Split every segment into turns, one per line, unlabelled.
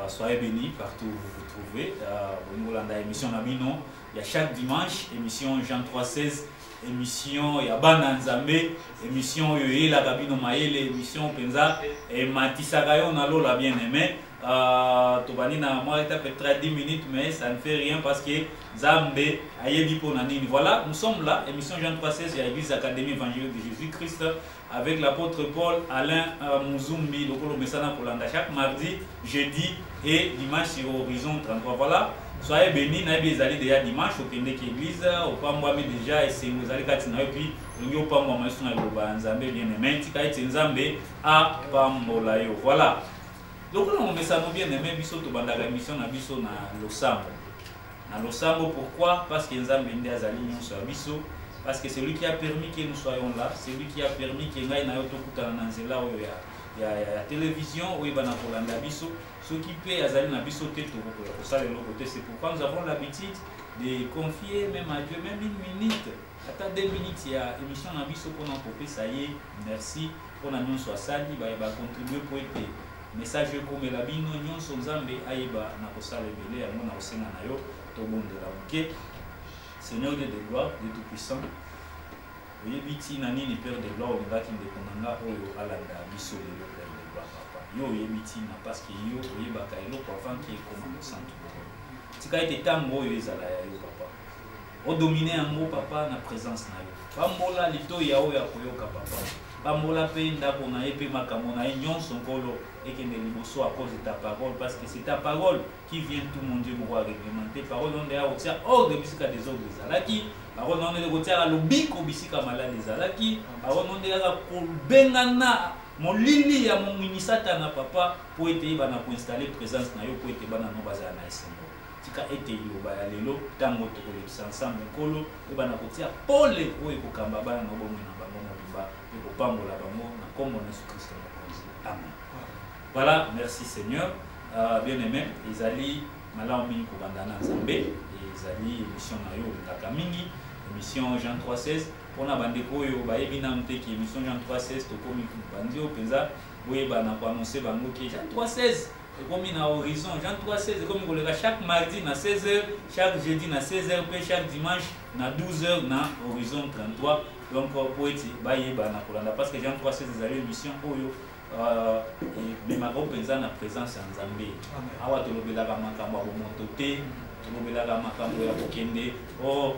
Soyez bénis partout où vous vous trouvez. Bonjour, émission Nabino. Il y a chaque dimanche, émission Jean 316, émission Yabana Nzambe, émission Yoyela Gabino Maele, émission Penza et Matisagayo Nalo l'a bien aimé. Tobanina, moi, ça fait 10 minutes, mais ça ne fait rien parce que Zambé Ayebi Ponanini. Voilà, nous sommes là, émission Jean 316, il y a l'Église Académie Évangélique de Jésus-Christ avec l'apôtre Paul Alain Muzumbi, Lokolo Messana Polanda, chaque mardi, jeudi et dimanche sur Horizon 33. Voilà, soyez bénis, Naïbi Zali déjà dimanche, au Kendek Église, au Pambouami déjà, et c'est vous allez Katina, et puis, au Pambouami Suna Yoba Nzambe, bien aimé, Tikaït Nzambe à Pambolayo. Voilà. Donc, on met ça bien aimé, Bisso, Tobanda, la mission na Bisso na Losambo. Na Losambo, pourquoi? Parce que Nzambe Ndé Azali sur Bisso. Parce que c'est lui qui a permis que nous soyons là, c'est lui qui a permis que nous ayons la télévision, où il y a la biso, ce qui peut azali na biso te pour ça le côté. C'est pourquoi nous avons l'habitude de confier même à Dieu, même une minute. Attends 2 minutes, il y a émission na biso pour nous popper, ça y est, merci pour nous soit sali, va contribuer pour être message comme la bino, nous sommes zambé, aïba na kosala belé, à mon aosenga na yo, to bon de la bouquet. Seigneur de gloire, de tout-puissant, oui, biti nani ni père de gloire, on va qui me dépendanga, oyo alanda, biso le père de gloire, papa. Yo, biti na parce que yo, oye bakailo, avant qui est comme le centre. Si quand il était tango, yo, ezala yo, papa. O dominer un mot, papa, na présence na yo. Pambola, lito, yao, ya koyoka, papa. Pambola, pe, ndako na ye, pe, makamona, nyon, son kolo, et que ne liboso à cause de ta parole, parce que c'est ta parole qui vient tout mon Dieu pour réglementer. Parole on est à retirer hors de bisika des autres des alaki. Parole on est à retirer à l'obiko bisika malade des alaki. Parole on est à bengana mon lili à mon minisata na papa pour être bana pour installer présence na yo pour être bana no bazana na esengo. Tika ete yo ba lelo tango to ko ensemble kolo e bana kotia pole o e ko kamba bana no bomo na bango mo bimba e ko pambola bango na kombo na Jésus Christ. Amen. Voilà, merci Seigneur. Bien-aimé, Izali, Malaomi Kobandana Nzambe, Izali, émission Nayo, Kakamingi, émission Jean 316. Pour la bande Koyo, Baebinamte, qui émission Jean 316, Tokomi Bandio, Penza, Boyeba n'a pas annoncé Bango qui est Jean 316. Et comme il y a horizon, Jean 316, comme il y a chaque mardi à 16h, chaque jeudi à 16h, puis chaque dimanche à 12h à horizon 33. Donc, pour être Baeba n'a pas parce que Jean 316, ils avaient une mission Oyo. Mais ma représentation en présence en Zambie. Awa tolobelaka makambo ya bomotote, tolobelaka makambo ya kokende. Oh,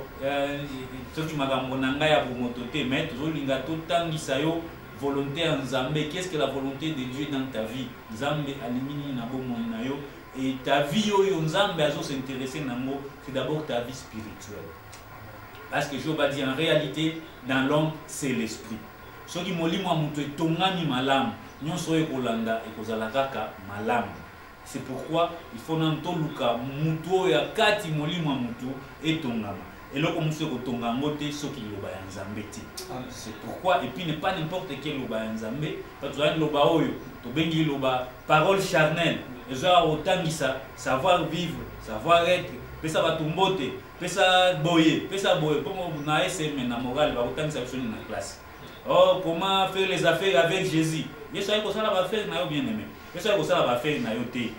soki makambo na ngai ya bomotote, mais tozolinga totangisa yo volonté en Zambie. Qu'est-ce que la volonté de Dieu dans ta vie? Zambie alimini na bomoi na yo et ta vie yo Nzambe azo s'intéresser nango, c'est d'abord ta vie spirituelle. Parce que Job a dit en réalité dans l'homme c'est l'esprit. Soki molimo ya muto etongami malamu. C'est pourquoi il faut n'entoluka muto ya kati molimo mutu etongama. Et là comme ce kotongangote ce qui loba ya Nzambeti. C'est pourquoi et puis ne pas n'importe quel loba ya Nzambe, parce que loba oyo to bengi loba parole charnelle. Et ça otangisa savoir vivre, savoir être, pesa batumbote, pesa boyer, comme na SM na morale ba otangisa biso na classe. Oh, comment faire les affaires avec Jésus? Yesu ayi kosala ba affaire na yo bien aimé. Yesu ayi kosala ba affaire na yo te.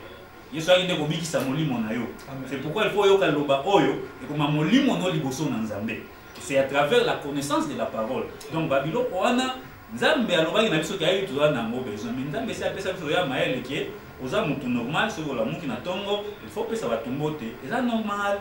Yesu ayi nde kobikisa molimo na yo. C'est pourquoi il faut yoka loba oyo et comme molimo no liboso na Nzambe. C'est à travers la connaissance de la parole. Donc Babylone wana Nzambe alobaki na biso kayi tu na ngo besoin. Mais Nzambe c'est apesa biso ya maele ke oza mutu normal sur la muki na tongo, il faut pesa batumbote. Et ça normal.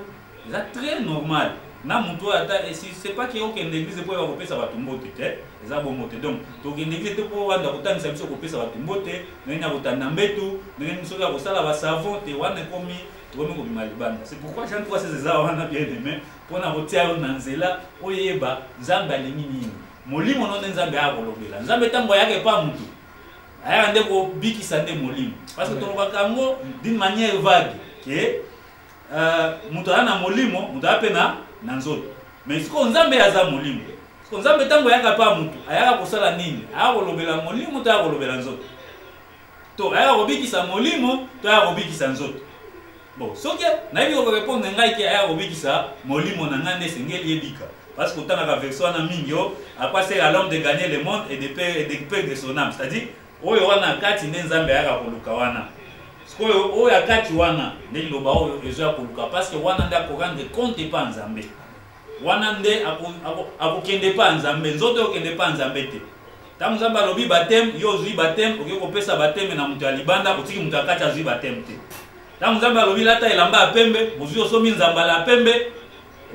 C'est très normal. Na mutu ata et si c'est pas que aucune église pour va kopesa batumbote te eza bomote donc to l'église te pour wanda kotangisa biso kopesa batumbote nenya kotanda mbetu nenya biso ya kosala ba savon te wana komi ko bimalibanda. C'est pourquoi Jean 3:16 eza wana bien aimé pour na kotia na nzela oyeba Nzambe alingi nini molimo no Nzambe a kolobela Nzambe tango yake pa mutu aya nde ko bikisa nde molimo parce que tolobaka ngo d'une manière vague que mutu ana molimo mutu apena na nzoto. Mais siko Nzambe aza molimo. Siko Nzambe tango yaka pa mutu, ayaka kosala nini? Ayaka kolobela molimo to ayaka kolobela nzoto. To ayaka kobikisa molimo to ayaka kobikisa nzoto. Bon, soki nayebi ko répondre ngai ki ayaka kobikisa molimo na ngande sengeli yebika. Parce que tant la version na mingi yo, après c'est à l'homme de gagner le monde et de perdre son âme. C'est-à-dire, oyo wana kati ne Nzambe ayaka koluka wana. sikoyo oyo akati wana nde liloba oyo ezo ya koluka parce que wana nde akokande compte pa nzambe wana nde akokende pa nzambe nzoto okende pa nzambe te ntango nzambe alobi bateme yo ozwi bateme okoki kopesa bateme na moto ya libanda otiki moto akati azwi bateme te ntango nzambe alobi lata elamba ya pembe ozwi osomi nzambala ya pembe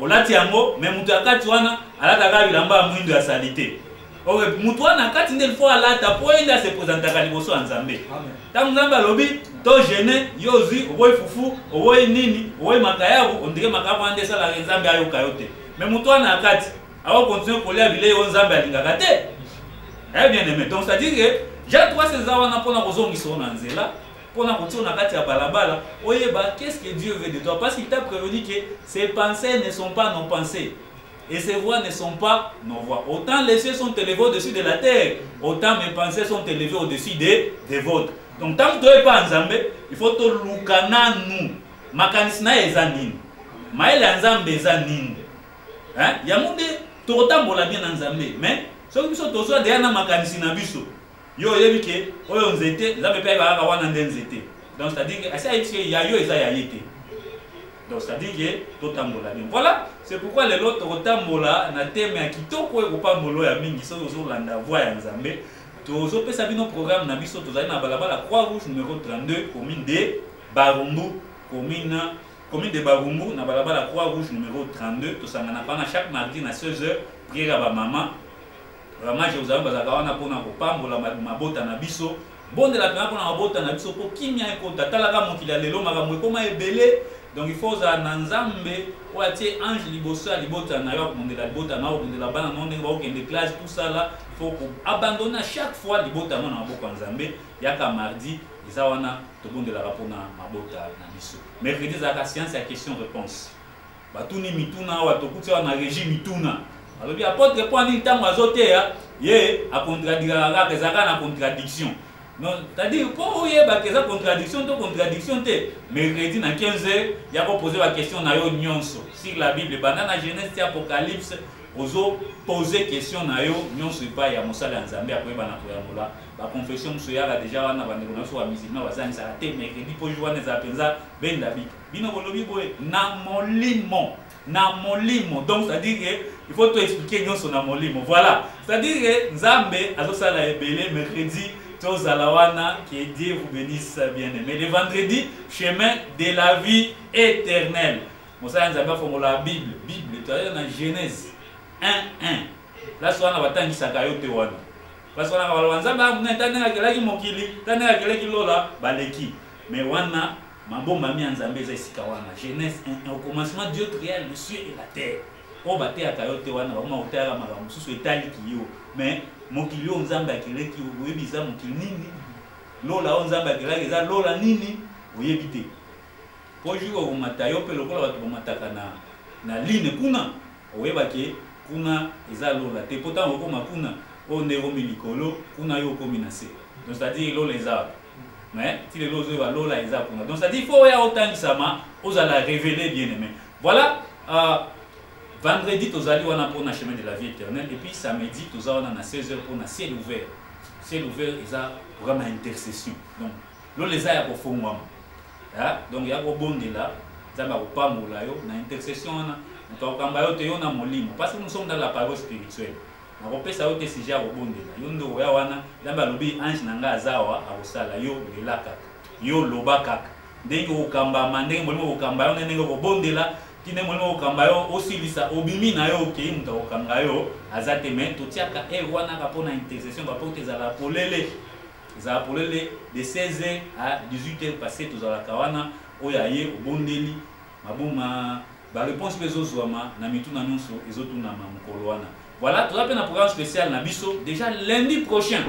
olati yango me moto akati wana alataka bilamba ya mwindo ya sali te moto wana akati nde ilfo alata po ye nde asepresentaka liboso ya nzambe ntango nzambe alobi to gene yo ozwi oboyi fufu oboyi nini oboyi makayabu ondike makayabu wana nde esalaka nzambe ayoka yo te me moto wana akati akokontinue kolia bilei oyo nzambe alingaka te bien aimé donc c'est à dire que Jean 3 eza wana mpona kozongisa na nzela mpona kotia na kati ya balabala oyeba qu'est-ce que Dieu veut de toi parce qu'il t'a prévenu que ses pensées ne sont pas nos pensées et ses voix ne sont pas nos voix. Autant les cieux sont élevés au-dessus de la terre, autant mes pensées sont élevées au-dessus des vôtres. Donc tant que tu n'es pas en Zambé, il faut te lukana nous. Makanisna eza nini. Maele Nzambe eza nini. Hein? Yamunde totambola bien en Zambé, mais ce que biso tozo de na makanisi na biso. Yo yebi ke oyo nzete, Nzambe pe ba wana nzete. Donc c'est-à-dire que asa yiki ya yo eza ya yete. Donc c'est-à-dire que totambola bien. Voilà, c'est pourquoi les autres totambola na thème ya kitoko ko pambolo ya mingi so zo landa voix ya Nzambe. Tozo pesa bino programme na biso tozali na balabala Croix-Rouge numéro 32 commune de Barumbu, commune de Barumbu na balabala Croix-Rouge numéro 32 tosangana pana chaque mardi na 16h prière ba maman. Vraiment je vous avais bazaka wana pona ko pambola mabota na biso. Bonde la pena pona mabota na biso po kimia ko tatalaka mokili lelo makambo ekoma ebele. Donc il faut za Nzambe ou atie ange liboso libota na yo mondela libota na o mondela bana non ndenge ba okende classe tout ça là il faut abandonner chaque fois libota na maboko Nzambe yaka mardi eza wana to bondela rapona mabota na biso mercredi za ka science ya question réponse batuni mituna wa to kutia na régime mituna alobi apôtre point ni tango azoteya ye a contradira ka ezaka na contradiction. Non, c'est-à-dire pour y avoir des contradictions, mercredi à 15h, il y a posé la question na yo nyonso sur la Bible, banana Genèse et Apocalypse, ozo poser question na yo nyonso pas ya mosala Nzambe après bana ko ya mola. La confession monsieur ya déjà wana bandeko so wa musulman bazani sa te mercredi pour jouer na zapenza ben David. Bino bolobi boye na molimo. Donc c'est-à-dire que il faut tout expliquer nyonso na molimo. Voilà. C'est-à-dire que Nzambe azosala ebele mercredi Tozalawana, que Dieu vous bénisse bien aimé. Le vendredi, chemin de la vie éternelle. Moussa Nzamba formula la Bible. Bible, tu as dans Genèse 1:1. Là, soit on va t'en dire wana. Parce qu'on a Nzamba, on a t'en kelaki mokili, t'en kelaki lola, baleki. Mais wana, mambo mami Nzamba zesika wana. Genèse 1:1. Au commencement, Dieu créa le ciel et la terre. On battait à kayote wana, on a otera maramu, sous etali kiyo. Mais mokili o Nzambe akeleki oyebi za mokili nini lola o Nzambe akelaki eza lola nini oyebi te po juko komata yo pe lokola bato komataka na line kuna oyebaki kuna eza lola te pourtant okoma kuna o ndekomi likolo kuna yo okomi na se donc c'est-à-dire lola eza mais si les lozo va lola eza kuna donc c'est-à-dire il faut ya otangisama ozala révéler bien aimé. Voilà. Vendredi, tu as wana pour le chemin de la vie éternelle. Et puis samedi, tu as wana 16h pour le ciel ouvert. Ciel ouvert, il y a vraiment intercession. Donc, là, les gens pour faire moi. Donc, il y a un bon là. Il y a pas moula yo. Na intercession na. Donc, quand on te yo na molimo. Parce que nous sommes dans la parole spirituelle. Na ko pesa yo te sija ko bon là. Yo ndo ya wana. Lamba lobi ange nanga azawa akosala yo lelaka. Yo lobaka. Ndenge okamba mandenge molimo okamba yo ndenge ko bon là. Kine molimo okamba yo osilisa obimi na yo ke muta okanga yo azate men totiaka wana kapona intercession ba porte za la polele de 16h à 18h passé tozala kawana oyaye obondeli mabuma ba réponse bezozwama na mituna nyonso ezotuna mamukolo wana. Voilà, tu as un programme spécial na biso déjà lundi prochain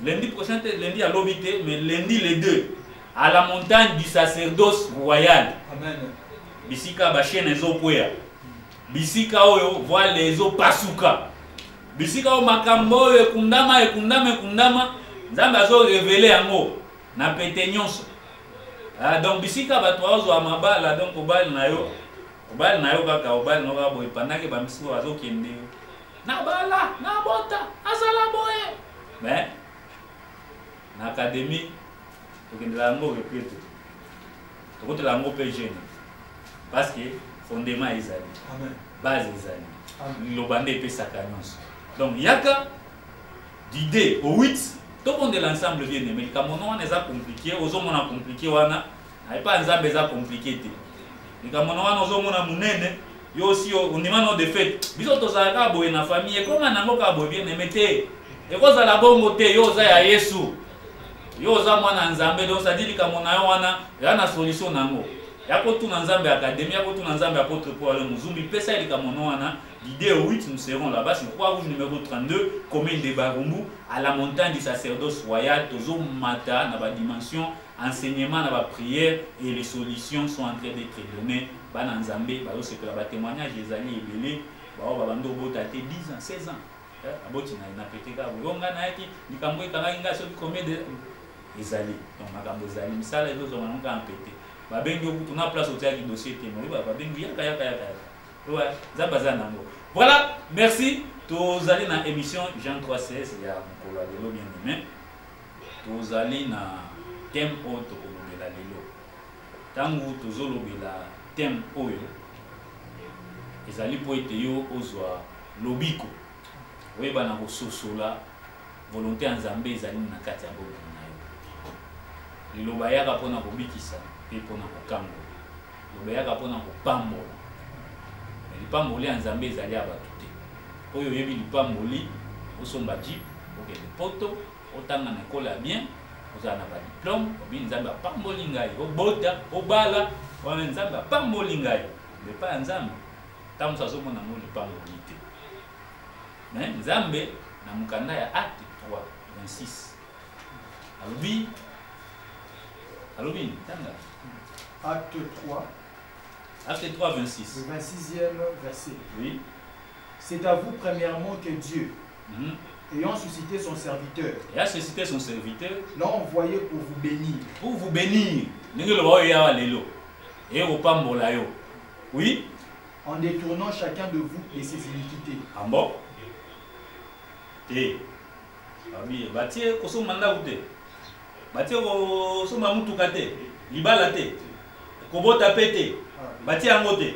lundi à l'obité mais lundi les 2 à la montagne du sacerdoce royal. Amen. Bisika ba chaîne ezokwea. Bisika oyo voile ezo pasuka. Bisika o makambo ekundama Nzambe azo révéler yango na pete nyonso. Donc bisika ba toazo amabala donc obali na yo kaka obali no ka boy pandake ba misiko azo kende. Na bala na bota azala boye. Mais na académie tokendela yango repete tokotela yango mpe jeune parce que fondement ezali base ezali liloba nde epesaka nyonso donc yaka d'idée au 8 tokondela ensemble bien aimé likambo wana eza compliqué ozomona compliqué wana ayepa nzambe eza compliqué te likambo wana ozomona munene yo aussi ondima no de fait biso tozalaka boye na famille ekoma nango ka boye bien aimé te ekozala bongo te yo oza ya Yesu yo oza mwana nzambe donc ça dit likambo na yo wana ya na solution nango yako tuna nzambe académie yako tuna nzambe apôtre Paul Muzumbi pesa likambo wana l'idée au 8 nous serons là-bas sur Croix-Rouge numéro 32 commune de Barumbu à la montagne du sacerdoce royal tozo mata na ba dimension enseignement na ba prière et les solutions sont en train d'être données bana nzambe ba c'est que la témoignage des années ebelé ba ba bando bota te 10 ans 16 ans aboti na peteka bonga na yaki likambo ekanga inga so combien de ezali donc makambo ezali misala ezo zo manonga ampete ba bengi okutuna place au théâtre dossier témoin ba bengi yaka ouais zabaza nango voilà merci tous allez dans émission Jean 316 ya mokolo lelo bien aimé tous allez na thème auto kolobela lelo tangu tozolobela thème oyo ezali po ete yo ozwa lobiko oyeba na kososola volonté ya nzambe ezali na kati ya bobo na yo liloba yaka mpona kobikisa mpe mpona kokangola liloba yaka mpona kopambola lipamboli ya nzambe ezali ya bato te oyo oyebi lipamboli osomba jip okende poto otanga na ekole ya bien ozala na badiplome obi nzambe apamboli ngai obota obala wana nzambe apamboli ngai lepa ya nzambe ntango mosu azomona ngo lipamboli te me nzambe na mokanda ya acte 3 26 alobi tanga
acte 3
Acte 3, 26.
Le 26e verset.
Oui.
C'est à vous premièrement que Dieu, ayant suscité son serviteur,
l'a
envoyé pour vous bénir.
Pour vous bénir. Oui.
En détournant chacun de vous de ses iniquités.
Ah bon? Te. Abi, batie koso manda ute. Batie koso mamutuka te. Libala te. Kobota pete. Bati angote.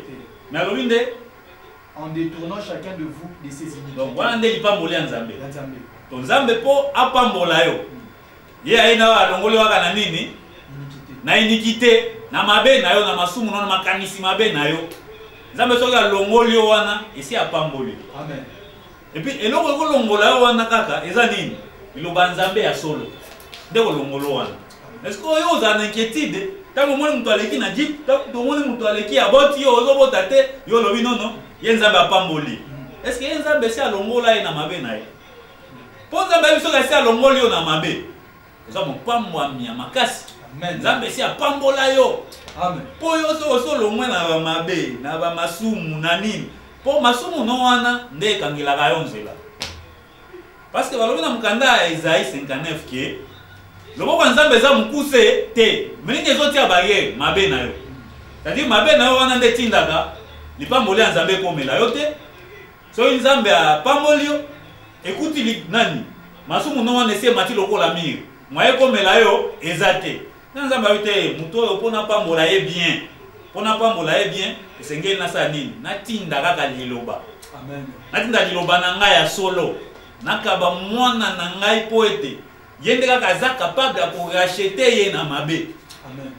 Mais alobinde
en détournant chacun de vous de ses iniquités.
Donc voilà ndeli pamboli nzambe. To nzambe po apambola yo. Ye aina alongoli waka na nini? Na iniquité, na mabe na yo na masumu na makanisi mabe na yo. Nzambe soki alongoli yo wana esi apamboli.
Amen.
Et puis eloko ko longola yo wana kaka eza nini? Liloba nzambe ya solo. Ndeko longolo wana. Est-ce que yo za inquiétude? Tango mwana mutu aleki na jeep, tango mwana mutu aleki aboti yo ozobota te, yo lobi nono, ye nzambe apamboli. Est-ce que ye nzambe si alongola ye na mabe na ye? Po nzambe biso ka si alongoli yo na mabe. Oza mopambwami ya makasi.
Amen.
Nzambe si apambola yo.
Amen.
Po yo so longwe na ba mabe, na ba masumu na nini. Po masumu no wana nde kangelaka yo nzela. Parce que balobi na mukanda ya Isaïe 59 ke loboko nzambe za mukuse te meningi ezotia barrière mabe na yo c'est-à-dire mabe na yo wana nde tindaka lipamboli ya nzambe ekomela yo te soki nzambe apamboli yo ekuti nani masumu no wana esi emati lokola mire mwa ekomela yo eza te na nzambe ayo te moto oyo mpona pambola ye bien mpona pambola ye bien esengeli nasala nini natinda kaka liloba natinda liloba na ngai ya solo nakaba mwana na ngai po ete yende kaka aza capable ya korachete ye na mabe.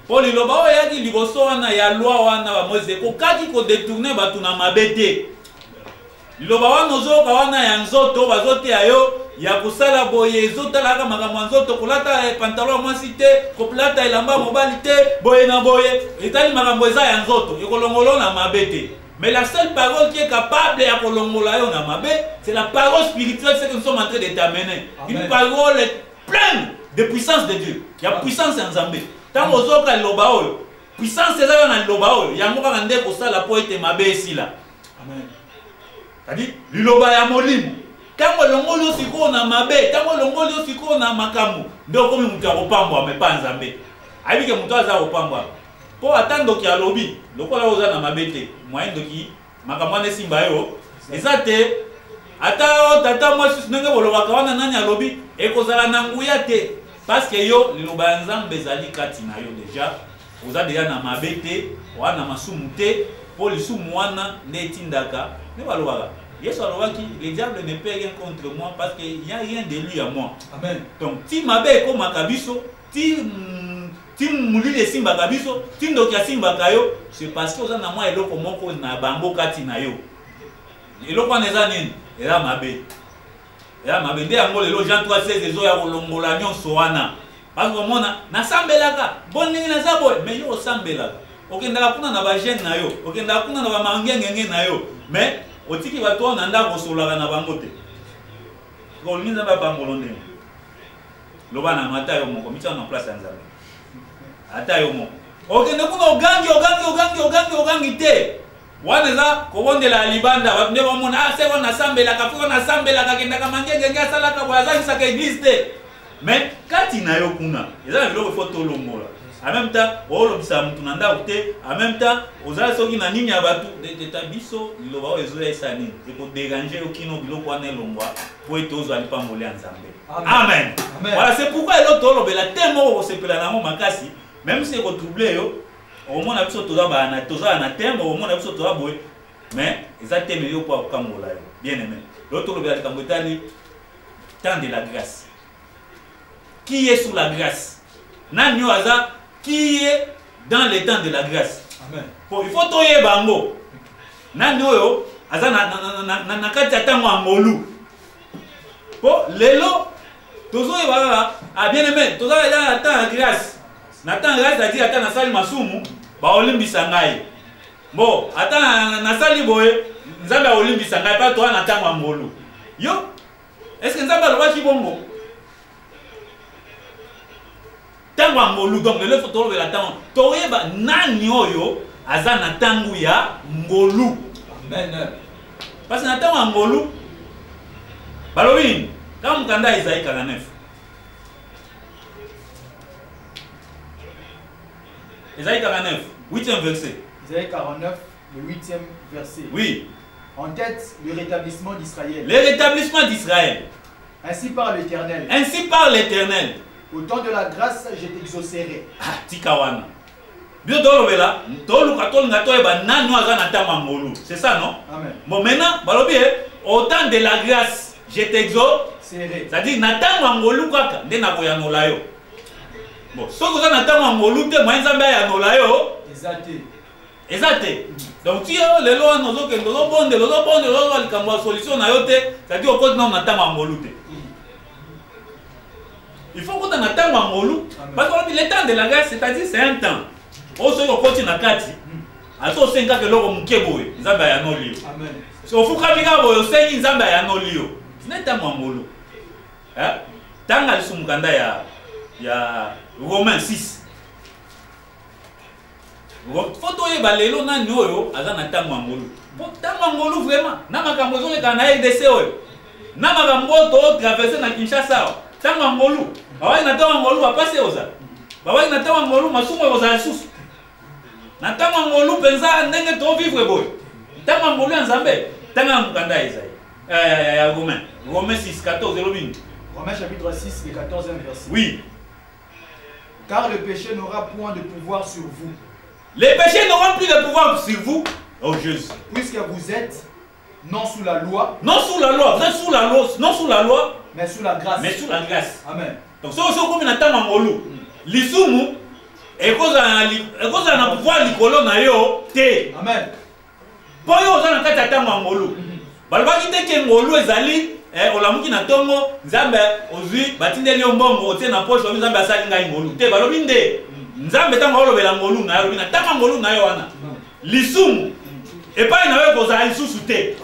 Po liloba oyo yaki liboso wana ya loi wana ba Moïse kokaki ko détourner batu na mabe te. Liloba wana ozoka wana ya nzoto bazote ayo ya kusala boye ezotalaka makambo ya nzoto kolata pantalon mwasi te kopulata elamba mobali te boye na boye etali makambo eza ya nzoto ekolongolo na mabe te. Mais la seule parole qui est capable ya kolongola yo na mabe, c'est la parole spirituelle, c'est que nous sommes en train de t'amener. Une parole pleine de puissance de Dieu. Il y a puissance en Zambé. Tant que vous avez liloba oyo, puissance est là dans liloba oyo. Yango ka ndé ko sala po ete mabe ici là. Amen. C'est-à-dire liloba ya molimo. Tant que longolo siko na mabe, tant que longolo siko na makamu, ndo komi mutu ya kopambwa mais pas Nzambe. Ayibike mutu aza kopambwa. Po atando ki alobi, lokola oza na mabe te, moyen doki makambo na simba yo. Ezate ata tata mwasi ndenge bolobaka wana nani alobi ekozala na nguya te parce que yo liloba nzambe ezali kati na yo déjà oza déjà na mabete wana masumu te po lisumu wana nde etindaka ne balobaka Yesu alobaki le diable ne peut rien contre moi parce que il y a rien de lui à moi.
Amen.
Donc ti mabe ko makabiso ti mulile simba kabiso ti ndoki simba kayo c'est parce que oza na moi eloko moko na bango kati na yo eloko wana eza nini eza mabe nde yango lelo Jean 3:16 ezo ya kolongola nyonso wana parce que omona nasambelaka bon ndenge naza boye mais yo osambelaka okendaka kuna na bagene na yo okendaka kuna na bamangengenge na yo mais otiki bato wana ndako osolaka na bango te kolingi nzambe apangolo ndenge loba na mata yo moko mitya na place ya nzambe ata yo moko okende kuna ogangi te wana eza kobondela libanda bato nde bamona se wana nasambelaka fiko nasambelaka kendaka mangengenge asalaka boye azangisaka eglise te mais kati na yo kuna eza na biloko ifo tolongola en même temps olobisa mutu na ndako te en même temps ozala soki na nini ya bato teta biso liloba oyo ezoyesa nini ekoderange yo kino biloko wana elongwa po ete ozwa lipamboli ya nzambe amen voilà c'est pourquoi elo tolobela te moko kosepela nango makasi même si ekotrouble yo omona biso tozala na tembe omona biso toza boye mais eza teme yo mpo akokambola yo bien aimé lo tolobela likambo etali temps de la grâce qui est sous la grâce nani oyo aza qui est dans le temps de la grâce. Amen. Pour il faut toyer bango. Nani oyo aza na kati ya tango angolu. Po lelo tozo yeba a bien aimé tozo ya temps de grâce. Na temps de grâce a dit ata na sali masumu ba olimbisa ngai. Bon ata na sali boye nzambe a olimbisa ngai pa to na tango angolu. Yo est-ce que nzambe alobaki bongo? Tango ngolu donc le photo de la tango toyeba nani oyo aza na tango ya ngolu. Amen. Parce que na tango ngolu balobi kama mkanda Isaïe 49 Isaïe 49 8e verset.
Isaïe 49 le 8e verset.
Oui.
En tête le rétablissement d'Israël.
Le rétablissement d'Israël.
Ainsi parle l'Éternel.
Ainsi parle l'Éternel.
Au temps de la grâce, je t'exaucerai.
Ah, tikawana. Bien dolobela, toluka tolinga toyeba nani aza na tango ngolu. C'est ça non?
Amen.
Bon maintenant, balobi au temps de la grâce, je t'exaucerai. C'est-à-dire na tango ngolu kaka nde na koyanola yo. Bon, soko za na tango ngolu te mwa nzambe ya nola yo. Exacté. Donc si le loi nozo ke nozo bonde likambo solution na yo te, c'est-à-dire au côté na tango ngolu te. Il faut qu'on ait un temps ngolu parce que le temps de la grâce c'est-à-dire c'est un temps. On se continue na kati. Aso senga ke loko mukeboye nzamba ya nolio. Amen. So fuka bika boyo sengi nzamba ya nolio. C'est temps ngolu. Hein? Tanga lisumukanda ya Romains 6. Photo ye balelo na nyoyo aza na temps ngolu. Bon temps ngolu vraiment na makambo zo le kana RDC oyo. Na makambo to traverser na Kinshasa. Tango ngolu bawai na tango ngolu bapase oza bawai na tango ngolu masumo oza susu na tango ngolu penza ndenge to vivre boy tango ngolu nzambe tango mukanda Isaïe Romains 6:14 lobini
Romains chapitre 6 et 14e verset.
Oui.
Car le péché n'aura point de pouvoir sur vous.
Les péchés n'auront plus de pouvoir sur vous. Oh Jésus.
Puisque vous êtes non sous la loi.
Non sous la loi, vous êtes sous la loi, non sous la loi.
Mais sous la grâce.
Mais sous la grâce.
Amen.
Donc, si vous avez un temps ngolu, lisumu, et cause na pouvoir likolo na yo te.
Amen.
Po yo za na kati ya temps ngolu. Balobaki te ke ngolu ezali olamuki na tongo nzambe ozwi batindeli yo mbongo otie na poche obi nzambe asali ngai ngolu te balobi nde nzambe tango olobela ngolu na yo lobi na temps ngolu na yo wana. Lisumu epai na yo kozala lisusu te.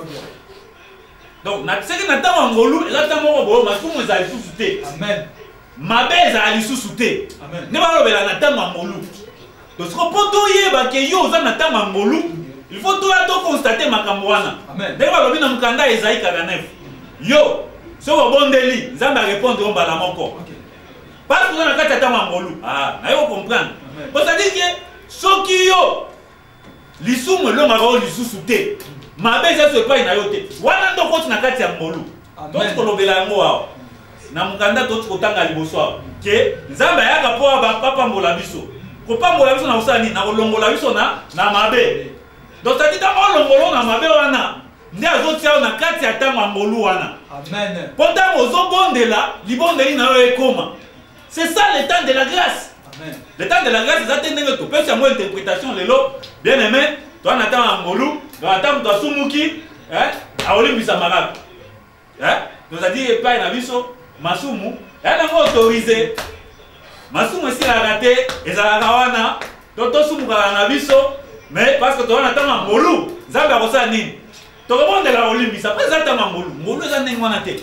Donc, ce qui n'a pas ngolu, exactement bon, mais comment ils allaient sous-souter. Amen. Ma belle allait sous-souter. Amen. Ne pas le na tama ngolu. Donc, ce qu'on peut dire, bah que yo za na tama ngolu, il faut tout constater makambo wana. Amen. D'ailleurs, lobi na mukanda Isaïe 49. Yo, so bondeli, nzamba répondre on bala moko. Parce que na kata tama ngolu. Ah, na yo comprendre. Parce que dire que soki yo lisumu lo ngaro lisusu-te. Ma belle se pas na yote. Wana ndo koti na kati ya ngolu. Donc kolobela ngo awa. na mukanda to kotanga liboso ke nzambe ayaka po papa mbola biso ko pambola biso na usani na kolongola biso na mabe donc ça dit dans longolo na mabe wana nde azotia na kati ya tango ngolu wana
amen
po tango ozobondela libondeli na yo ekoma c'est ça le temps de la grâce amen le temps de la grâce ça tendenge to pesa mo interprétation lelo bien aimé toi na tango ngolu na tango to asumuki aolimbisa marabe donc ça dit pas na biso masumu yana mo autorisé masumu si la raté ezalaka wana to sumuka na biso mais parce que toi na tango ngolu nzambe akosa nini tokobondela olimbisa mpe eza ntango ngolu eza ndenge wana te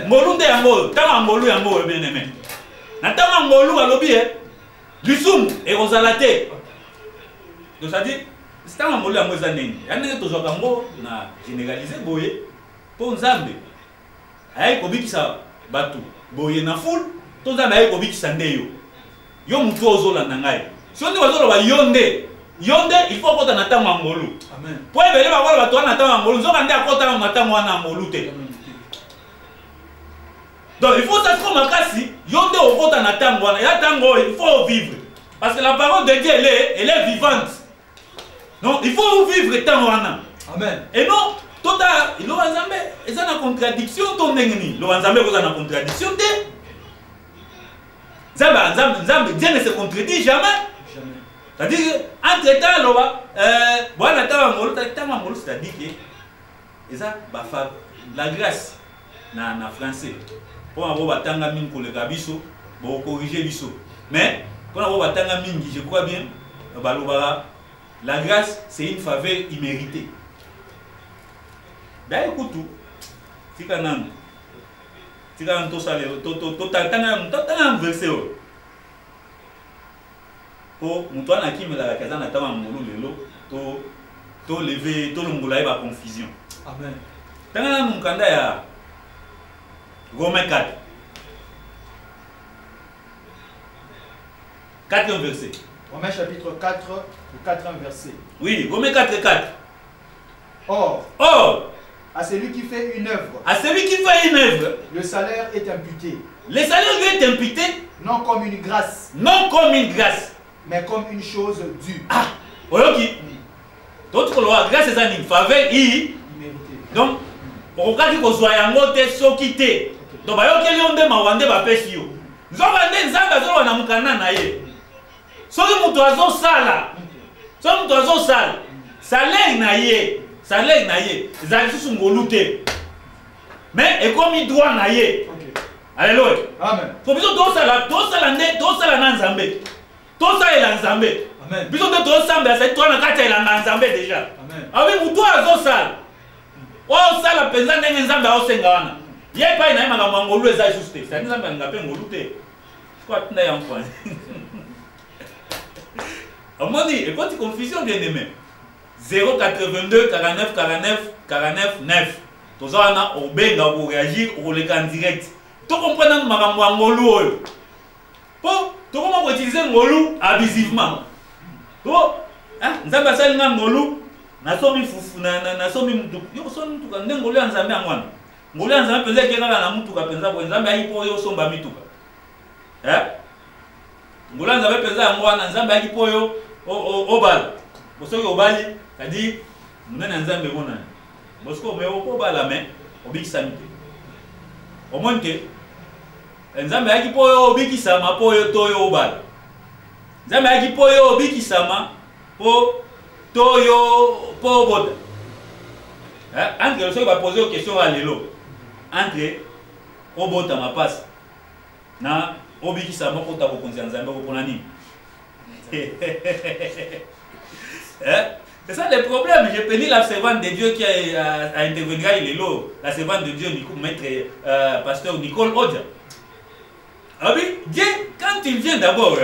ngolu nde yango oyo ntango ngolu yango oyo bien aimé na ntango ngolu alobi lisumu ekozala te donc ça dit ntango ngolu yango eza ndenge ya ndenge tozwaka yango na généraliser boye mpo nzambe ayaki kobikisa bato boye na foule to nzambe ayaki kobikisa nde yo motu ozolanda ngai so nde bazoloba yo nde il faut kota na tango ngolu amen po ebele bakola bato wana na tango ngolu nzoka nde akota na tango wana ngolu te donc il faut ça comme makasi yo nde okota na tango wana ya tango il faut vivre parce que la parole de Dieu elle est vivante donc il faut vivre tango wana amen et non tota lo nzambe eza na contradiction to ndenge ni lo nzambe koza na contradiction te nzambe Dieu ne se contredit jamais. C'est-à-dire, entre temps, voilà, c'est-à-dire que la grâce, na français, pour avoir batanga mine pour le gabiso, pour corriger biso. Mais, pour avoir batanga mine, je crois bien, la grâce, c'est une faveur imméritée. D'ailleurs, écoute, si quand même, si quand même, tout ça, un verset. Po mutwana kimela kaza na tama ngolu lelo to lever to longola ba confusion amen tanga mukanda ya Romains 4 4e verset
Romains chapitre 4 le 4e verset
oui Romains 4
or à celui qui fait une œuvre le salaire est imputé
le salaire lui est imputé
non comme une grâce mais comme une chose due.
Ah, oyoki. D'autres lois, grâce à une faveur donc, au cas où soit yango te soki te. Donc bayoki lionde mawande ba pesi yo. Nzoba nde nzamba zo na mukana na ye. Soki mutu azo sala. Soki mutu azo sala. Salaire na ye. Zali susu ngolu te. Mais ekomi droit na ye. Alléluia.
Amen.
Faut biso to sala na nzambe. Tout ça est l'ensemble. Amen. Bisous de tout ça, c'est toi la carte est l'ensemble déjà. Amen. Avec vous toi à ça. Oh ça la pesante n'est ensemble à Osengana. Il y a pas une aime à Mangolo et ça juste. C'est un ensemble à Ngapengoluté. Quoi tu n'as un point. À mon dit, et quand tu confusion bien aimé. 082 49 49 49 9. Tout ça on a au benga pour réagir au les en direct. Tu comprends makambo Mangolo. Po comment utiliser ngolu abusivement to nzambe asalinga ngolu nasomi fufu na somi mutu yo somi mutu ka ngolu ya nzambe angwana ngolu ya nzambe penza ke kaka na mutu ka penza ko nzambe ayipo yo somba mituka ngolu ya nzambe penza angwana nzambe ayipo yo obala bosoki obali kadi munene nzambe bona bosko me obala me obikisa mite omonke nzambe yaki po yo obikisama po yo to yo obala nzambe yaki po yo obikisama po to yo po oboda entre soki bapose yo question ya lelo entre obota mapasi na obikisama kota bokonzi ya nzambe kopona nini c'est ça le problème. J'ai béni la servante de Dieu qui a intervenu à lelo, la servante de Dieu, maître pasteur Nicole Odja. Ah oui, Dieu, quand il vient d'abord,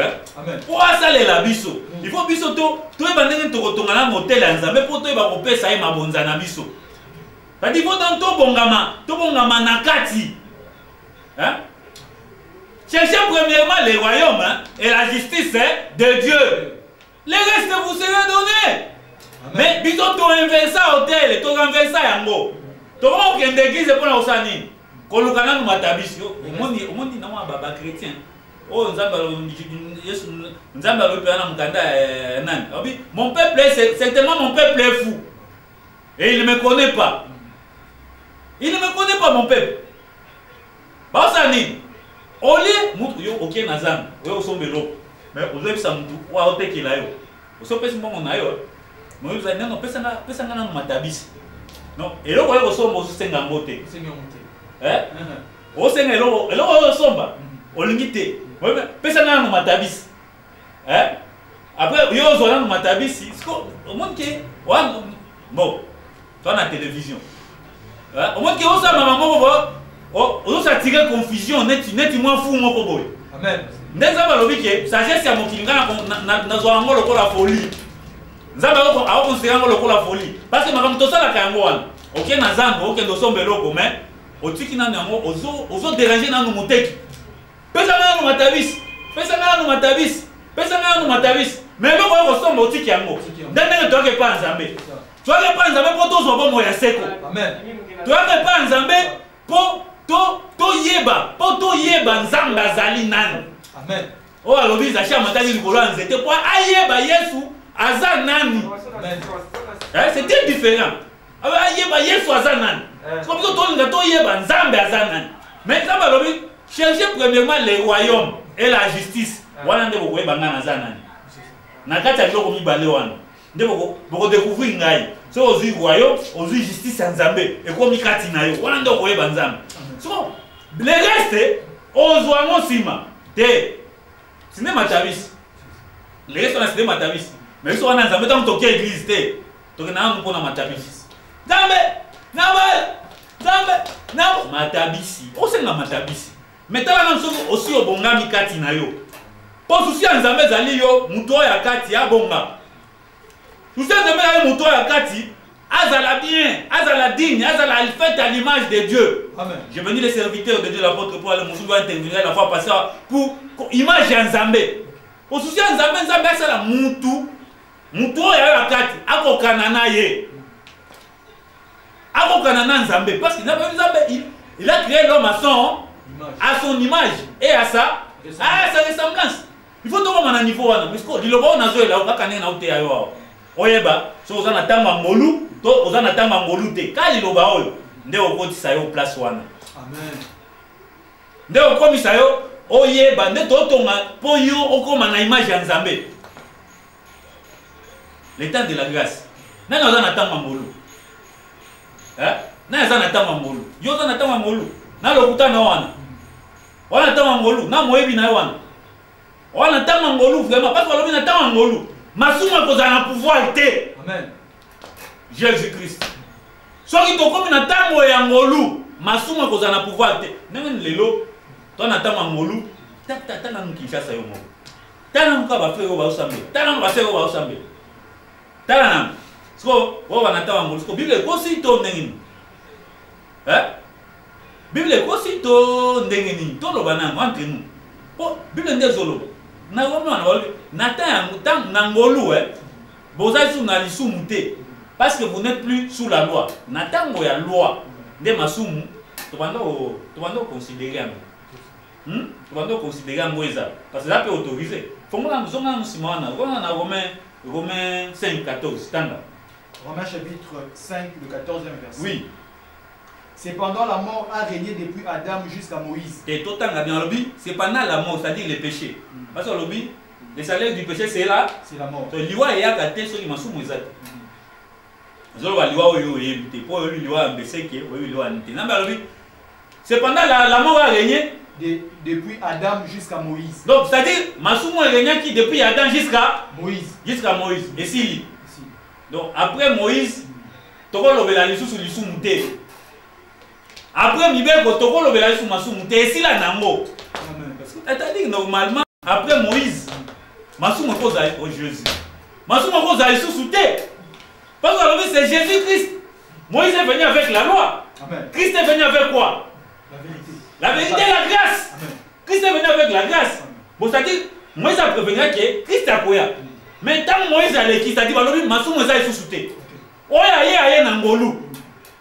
pour aller la biso, il faut biso to es bandé to retourner à l'hôtel en Zambie pour toi va couper ça et ma bonza na biso. Ça dit faut dans to bongama nakati. Hein? Cherchez premièrement le royaume et la justice de Dieu. Les restes vous seront donnés. Mais biso to inversa hôtel, to renversa yango. To va au église pour la osani. kolokana no matabisi omoni na mwa baba chrétien oh nzamba Yesu nzamba lo pe na mukanda nani obi mon peuple certainement mon peuple est fou et il ne me connaît pas. Il ne me connaît pas mon peuple. Basani oli mutu yo OK nazana yo osombelo mais ozebisa mutu wa otekela yo osopesi mbongo na yo mo yo zana no pesa nga na matabisi non eloko yo osomba osenga mbote osenga eloko osomba olingi te pesa nga na matabisi après yo ozona na matabisi siko omonke wa bon toi na télévision omonke osama mamo on s'est tiré confusion net moins fou mon boy. Amen. Ndenza balobi ke sagesse ya mokilinga na zo ngo lokola folie. Nzamba ko a considérer ngo lokola folie parce que makamto sala ka ngo wana. OK na zango OK ndo sombelo ko mais otiki na ngo ozo déranger na no moteki. Pesa na no matabisi. Pesa na no matabisi. Pesa na no matabisi. Mais loko ko somba otiki yango. Ndenge to ke pa nzambe. To ke pa nzambe po to zo bomo ya seko. Amen. To ke pa nzambe po to yeba nzamba azali nani. Amen. O alobi za cha matali likolo nzete po ayeba Yesu aza nani. Amen. C'était différent. Ayeba Yesu aza nani. Comme ça to linga to yeba nzambe aza nani. Mais ça alobi chercher premièrement le royaume et la justice. Wana ndeko koyeba ngana aza nani. Na kati ya biloko mibale wana. Ndeko boko découvrir ngai. So ozi royaume, ozi justice nzambe et comme kati na yo. Wana ndeko koyeba nzambe. So, le reste, ozoango sima. Ce n'est pas matabis. Le reste, c'est pas matabis. Mais si on a un temps de l'église, on a un peu de matabis. Zambe, matabisi. On sait la matabisi. Mais tu as aussi au bonga mikati na yo. Pour souci en zambe zali yo, muto ya kati ya bonga. Souci en zambe zali muto ya kati. Azala bien, azala digne, azala fait à l'image de Dieu. Amen. J'ai venu les serviteurs de Dieu, l'apôtre Paul, le Moussou va intervenir la fois passée pour image en Zambé. Au souci en Zambé, Zambé c'est la moutou ya la kati, ako kanana ye. Ako kanana Zambé parce qu'il n'a pas vu Zambé, il a créé l'homme à son image et à sa ressemblance. Il faut tout le monde à niveau là, parce que l'iloko na zo la okakane na uté ayo. Oyeba, so ozana tamba molu to ozana tamba molute kali loba oyo nde okotisa yo place wana. Amen. Nde okomisa yo oyeba nde totonga po yo okoma na image ya Nzambe. Le temps de la grâce. Nani ozana tamba molu? Nani ozana tamba molu? Yo ozana tamba molu. Na lokuta na wana. Wana tamba molu, na moyebi na wana. Wana tamba molu vraiment parce que lobi na tamba molu. Masuma kozana pouvoir te. Amen. Jésus-Christ. Soki to komi na tango ya ngolu, masuma kozana pouvoir te. Nenge lelo, to na tama ngolu, tata na Kinshasa yo mo. Tana muka ba fe yo ba usambe. Tana ba se yo ba usambe. Tana na. Sko wo ba na tama ngolu, sko Bible ko si to nenge ni. Bible ko si to nenge ni. To lo bana entre nous. Po Bible ndezolo. Na wono na wali na tang ngolu boza sou na lisumu te parce que vous n'êtes plus sous la loi. Na tango ya loi de masumu to bando considérer am. To bando considérer am weza parce que ça peut autoriser. Fongola mzonga musimana na Romains 5:14 tanga.
Romains chapitre 5 le 14e verset.
Oui.
Cependant la mort a régné depuis Adam jusqu'à Moïse.
Et tout temps bien lobby, c'est pendant la mort, c'est-à-dire le péché. Parce que lobby, le salaire du péché c'est là,
c'est la mort.
Donc liwa ya kate so limasu muzati. Zolo ba liwa oyo yebite, po yo liwa mbeseke, oyo liwa nte. Namba lobby, c'est pendant la mort a régné
depuis Adam jusqu'à Moïse.
Donc c'est-à-dire masumu régné qui depuis Adam jusqu'à
Moïse.
Jusqu'à Moïse. Et si. Donc après Moïse, toko lobela lisusu lisumu te. Après Mibeko toko lobela lisusu masumu te si la nango. C'est-à-dire normalement après Moïse, masumu ko za Jésus. Masumu ko za lisusu te. Parce que c'est Jésus-Christ. Moïse est venu avec la loi. Amen. Christ est venu avec quoi?
La vérité.
La vérité et la grâce. Amen. Christ est venu avec la grâce. Bon, c'est-à-dire Moïse a prévenu que Christ a quoi? Mais tant Moïse a l'écrit, c'est-à-dire que masumu za lisusu te. Oya ye aye na ngolu.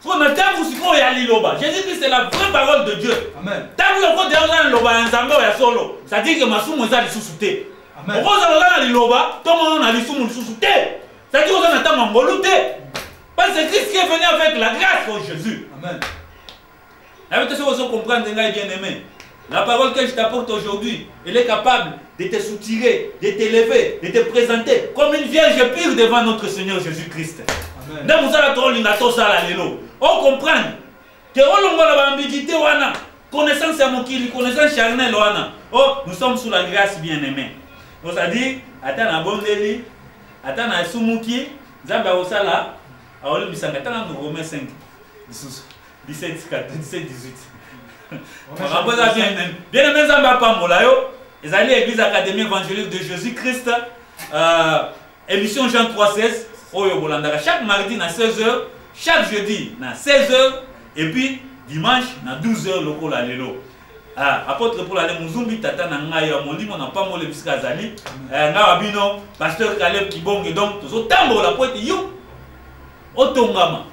Parce qu'on a tant vous suppose y a liloba. Jésus-Christ c'est la vraie parole de Dieu.
Amen.
Tant vous avez déjà liloba en zambe ya solo. Ça dit que masumu za lisusuté.
Amen.
Pourquoi ça va liloba? Tout le monde a lisumu lisusuté. Ça dit qu'on a tant mangoluté. Parce que Christ qui est venu avec la grâce de Jésus.
Amen.
Avec ce que vous comprenez, bien aimé. La parole que je t'apporte aujourd'hui, elle est capable de te soutirer, de t'élever, de te présenter comme une vierge pure devant notre Seigneur Jésus-Christ. On comprend que on a l'ambiguïté, connaissance à Mokili, connaissance charnelle. Oh, nous sommes sous la grâce bien-aimée. Donc ça dit, attends à Bondeli, attends à Sumuki, Zamba Osala, à Olympia, attends à nous Romains 5, 17, 18. Bien aimé Zamba Pamolayo, ils allaient à l'église académique évangélique de Jésus-Christ, émission Jean 3:16, chaque mardi à 16h, chaque jeudi à 16h, et puis dimanche à 12h, le col à l'élo. Apôtre pour aller Muzumbi, Tata Nangaya, mon lit, on n'a pas mon levis Kazali, Nabino, pasteur Caleb Kibong, et donc, tout ça, tambo la poète, you, Otongama.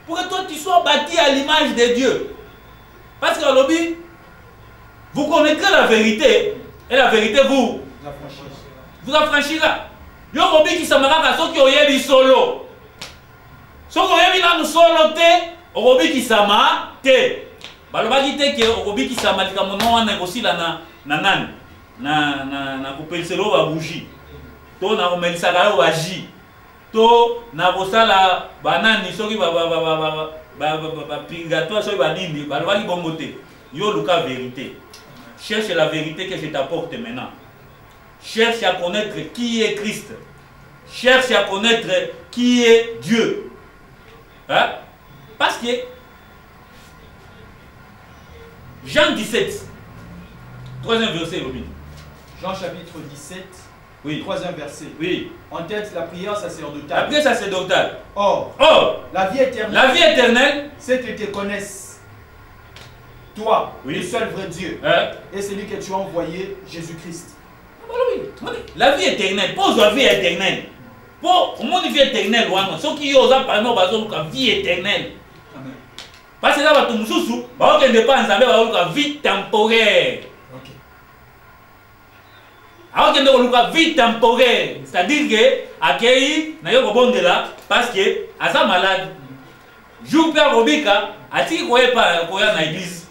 Pour que toi tu sois bâti à l'image de Dieu. Parce que lobby, vous connaîtrez la vérité, et la vérité vous affranchira. Yo lobby qui s'amarra ceux qui ont eu solo. Ceux qui ont eu nous solo te, lobby qui s'amarra te. Balobaki te que lobby qui s'amarra comme non on aussi là na kupelselo wa bougie. To na komelisa kalo wa ji. To na bosala banani soki purgatoire soki banini balobaki bongo te. Yo luka vérité. Cherche la vérité que je t'apporte maintenant. Cherche à connaître qui est Christ. Cherche à connaître qui est Dieu. Hein? Parce que Jean 17, 3e verset, Robin.
Jean chapitre 17,
oui.
3e verset.
Oui.
En tête, la prière sacerdotale.
La prière sacerdotale.
Or, la vie éternelle, c'est que tu connaisses, toi, oui. Le seul vrai Dieu, et celui que tu as envoyé, Jésus-Christ.
Oui. La vie éternelle, pose la vie éternelle. Pour la vie éternelle, ceux qui osent parler de la vie éternelle. Parce que là, tu me soucies, tu ne pas ensemble la vie temporaire. Alors que nous avons vie temporaire, c'est-à-dire que accueilli na yo bonde là parce que asa malade. Jour père Robika, ati koye pa koya na église.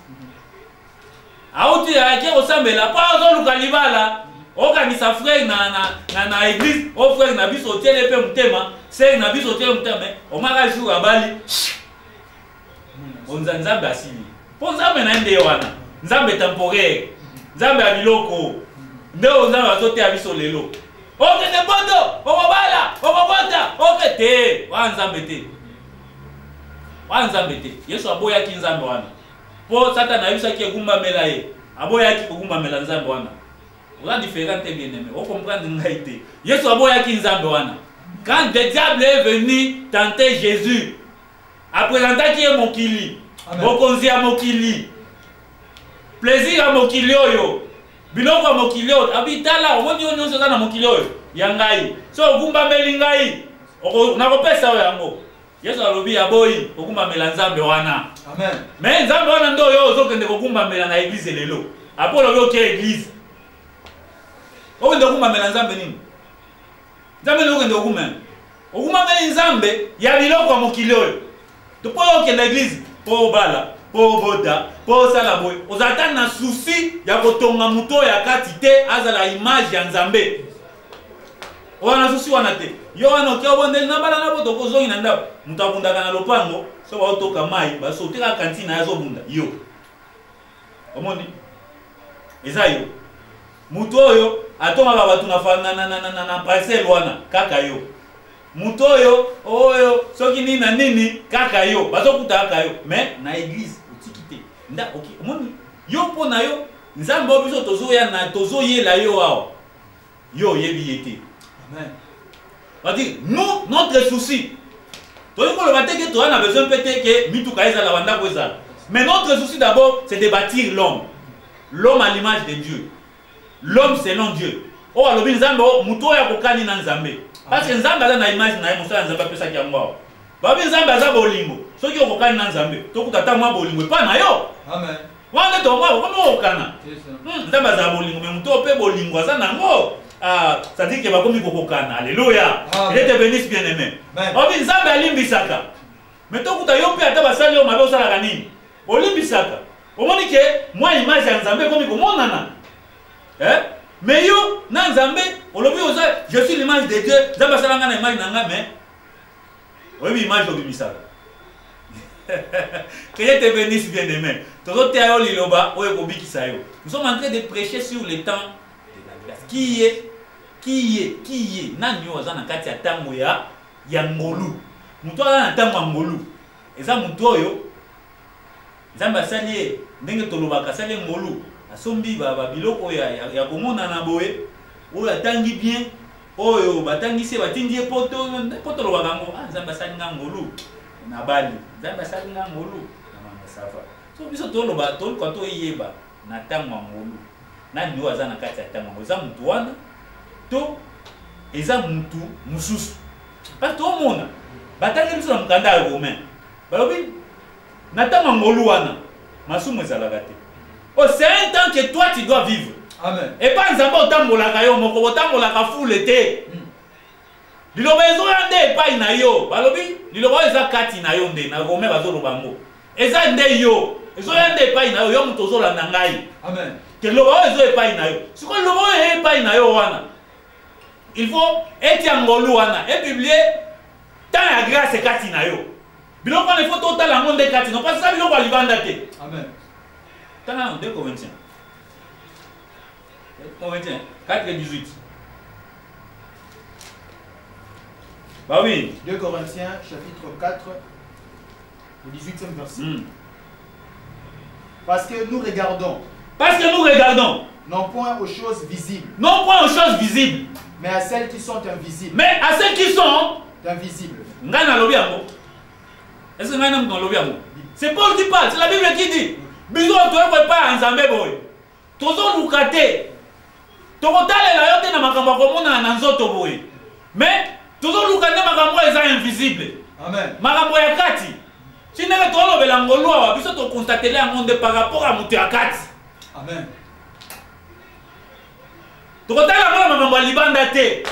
Auti ake osambela pas zo lukalibala. Okanisa frère na église, o frère na biso tele pe mutema, c'est na biso tele mutema, o mara jour abali. Onza nzambe asili. Po nzambe na nde wana. Nzambe temporaire. Nzambe abiloko. Ndeo nzambe azote abiso lelo. Oke ne bondo, okobala, okobota, oke te. Wa nzambe te. Wa nzambe te. Yesu aboya ki nzambe wana. Po satan na yebisa ki egumba mela ye. Aboya ki egumba mela nzambe wana. Oza différent te bien aimé. O comprendre ngai te. Yesu aboya ki nzambe wana. Quand le diable est venu tenter Jésus, a présenté qui est mokili. Bokonzi a mokili. Plaisir à mokili oyo. Biloko ya mokili oyo abitala omoni yo nyonso na mokili oyo ya ngai so ogumbameli ngai nakopesa oyo yango Yesu alobi aboyi ogumbamela nzambe wana.
Amen.
Mais nzambe wana ndo oyo ozokende kogumbamela na église lelo apolo oyo ke église okende kogumbamela nzambe nini nzambe ndio okende ogumbamela nzambe ya biloko ya mokili oyo topo okende église po bala po boda po sala boy ozata na souci ya kotonga muto ya kati te azala image ya nzambe wana souci wana te yo wana okyo bondeli na bala na boto kozongi na ndako muto abundaka na lopango so ba otoka mai ba soteka kantina ya zobunda yo omoni eza yo muto oyo atonga ba batu na parcelle wana kaka yo muto oyo soki nini na nini kaka yo bazokuta kaka yo mais na église otikite nda ok omoni yo pona yo nzambe obiso tozoya na tozoyela yo awa yo yebi yete. Amen. On va dire nous notre souci toyiko le baté que toi on a besoin peut-être que mituka ezala banda ko ezala mais notre souci d'abord c'est de bâtir l'homme à l'image de Dieu, l'homme selon Dieu. Oh alobi nzambe muto ya kokani na nzambe parce que nzambe aza na image na ye mosala nzambe apesaki yango awa babi nzambe aza bolingo soki okokani na nzambe tokuta ta mwa bolingo epa na yo.
Amen.
Wana to mwa komo okana. Nzambe aza bolingo mais muto pe bolingo aza nango. Ça dit que bakomi kokokana. Alléluia. Il te bénisse bien-aimé. Obi nzambe alimbisaka. Mais tokuta yo pe ata basali yo mabe osala nini? Olimbisaka. Omoni ke moi image ya nzambe komi komonana. Mais yo na nzambe olobi oza je suis l'image de Dieu. Nzambe asala nga na image nanga mais oui image obimisaka. Que Dieu te bénisse bien-aimé. Nous sommes en train de prêcher sur le temps de la grâce. Qui est Nani oza na kati ya tango ya ngolu. Muto aza na tango ya ngolu. Eza muto oyo Nzambe asali ndenge tolobaka asali ngolu. Asombi ba biloko ya komona na boye. Oyo atangi bien. Oyo batangisi batindi poto lobaka ngo. Ah Nzambe asali ngolu. Na bali Nzambe asali ngolu na manga safa. So biso toloba tolko to yeba na tango ngolu. Nani oza na kati ya tango eza mutu wana to eza mutu mususu. Parce que omona batangi biso na mukanda ya Romain. Balobi na tango ngolu wana masumu ezalaka te. Oh c'est un temps que toi tu dois vivre. Amen. Et pas Nzambe otambolaka yo moko otambolaka foule te. Liloba ezoya nde epai na yo. Balobi liloba eza kati na yo nde na Romain bazoloba ngo. Eza nde yo. Ezoya nde epai na yo yo mutu ozolanda ngai. Amen. Que liloba ezo epai na yo. Siko liloba epai na yo wana. Il faut eti ngolu wana et publier tant ya grâce kati na yo. Biloko il faut total la monde kati non pas ça biloko libanda te. Amen. Tana 2 Corinthiens. 4:18. Bah oui.
2 Corinthiens, chapitre 4, le 18e verset. Parce que nous regardons.
Non
point aux choses visibles. Mais à celles qui sont invisibles. Invisibles.
Est-ce que c'est Paul qui parle, c'est la Bible qui dit. Bisous, tu ne pas en Zambé boy. Tozo lukate. Tokotale la yote na makambo komona na nzoto boy. Mais tozo lukate makambo eza invisible. Amen. Makambo ya kati. Sinenge tolo belangolo wa biso to constater la monde par rapport à mutu ya kati. Amen. Tokotala ngolo makambo libanda te.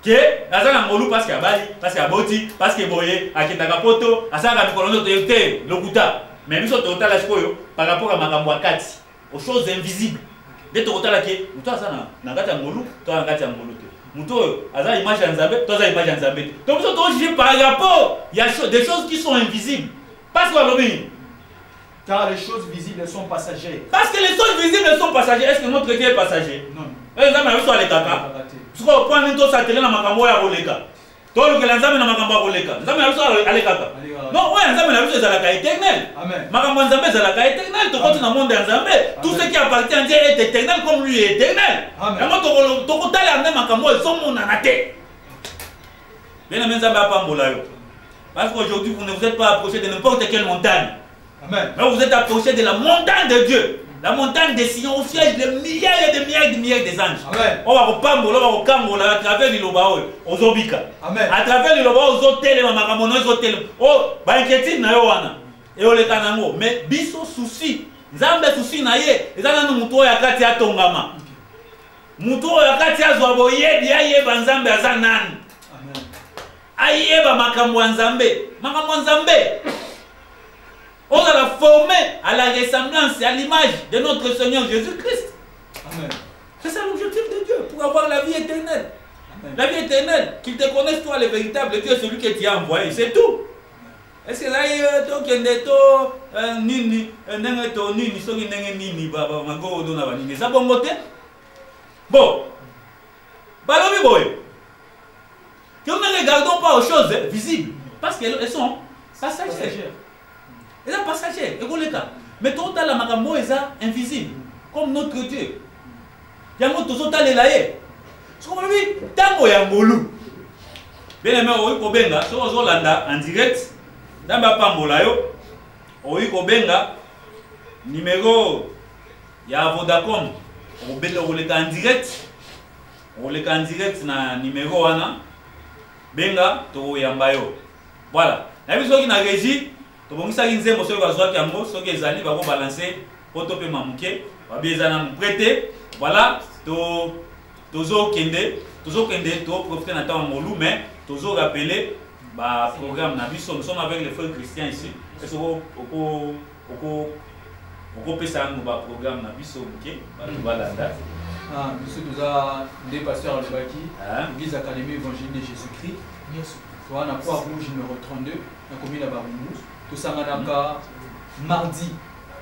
Que azana ngolu parce que abali, parce que aboti, parce que boye, akitaka poto, asaka mikolondo te lokuta. Mais biso tokotala sikoyo par rapport à makambo ya kati, aux choses invisibles. De tokotala ke mutu asana na kati ya ngolu, to na kati ya ngolu te. Mutu azana image ya Nzambe, to azana image ya Nzambe. Donc biso to juger par rapport, il y a des choses qui sont invisibles. Parce que lobi
car les choses visibles sont passagères.
Parce que les choses visibles sont passagères. Est-ce que notre Dieu est passager? Non. Nzambe abiso alekaka. Siko point nito satele na makambo ya koleka. Tolo ke Nzambe na makambo ya koleka. Nzambe abiso alekaka. Non, ouais, Nzambe abiso ezalaka éternel. Amen. Makambo Nzambe ezalaka éternel. Tokoti na monde ya Nzambe. Tout ce qui appartient à Dieu est éternel comme lui est éternel. Amen. Yango tokotala ande makambo ezomona na te. Bien aimé Nzambe apambola yo. Parce qu'aujourd'hui vous ne vous êtes pas approché de n'importe quelle montagne. Amen. Mais vous êtes approché de la montagne de Dieu. La montagne des Sion, au siège de milliers et de milliers des anges. Amen. On va reparler, on va cambola à travers l'Iloba, aux Obika. Amen. À travers l'Iloba, aux hôtels, aux hôtels. Oh, bah inquiétude na yowana. Et on les kanango. Mais biso souci, Nzambe souci na ye. Et ça na muto ya kati ya tongama. Muto ya kati ya zwaboye, dia ye banzambe azanan. Amen. Aye ba makambo Nzambe, makambo Nzambe. On l'a formé à la ressemblance et à l'image de notre Seigneur Jésus-Christ. Amen. C'est ça l'objectif de Dieu, pour avoir la vie éternelle. Amen. La vie éternelle, qu'il te connaisse toi le véritable Dieu, celui que tu as envoyé, c'est tout. Est-ce que là, il y a tout qui est nini, nini, soki nini, baba, mago, dona, nini, ça bon côté. Bon, balobi boy. Que nous ne regardons pas aux choses visibles, parce qu'elles sont passagères. Et là, passager, mais tout à la makambo est invisible, comme notre Dieu. Yango tout à l'élaé. Ce qu'on dit, tango yangolu. Bien aimé, oui, kobenga, so ozolanda en direct, dans ma pambola yo, oui, kobenga, numéro, ya Vodacom, on le en direct, on le en direct na numéro wana, benga, to yambayo. Voilà. na biso ki na régie to bongisa ki nzembo so bazwa ki yango so ki ezali ba ko balancer poto pe mamuke ba bieza na prêter voilà tozo kende to profiter na temps molu mais tozo rappeler ba programme na biso nous sommes avec les frères chrétiens ici est-ce oko pesa nous ba programme na biso OK ba balanda
monsieur nous a des pasteurs Albaki l'église académie évangélique de Jésus-Christ on a Croix Rouge numéro 32 na commune ya Barumbu to sanganaka mardi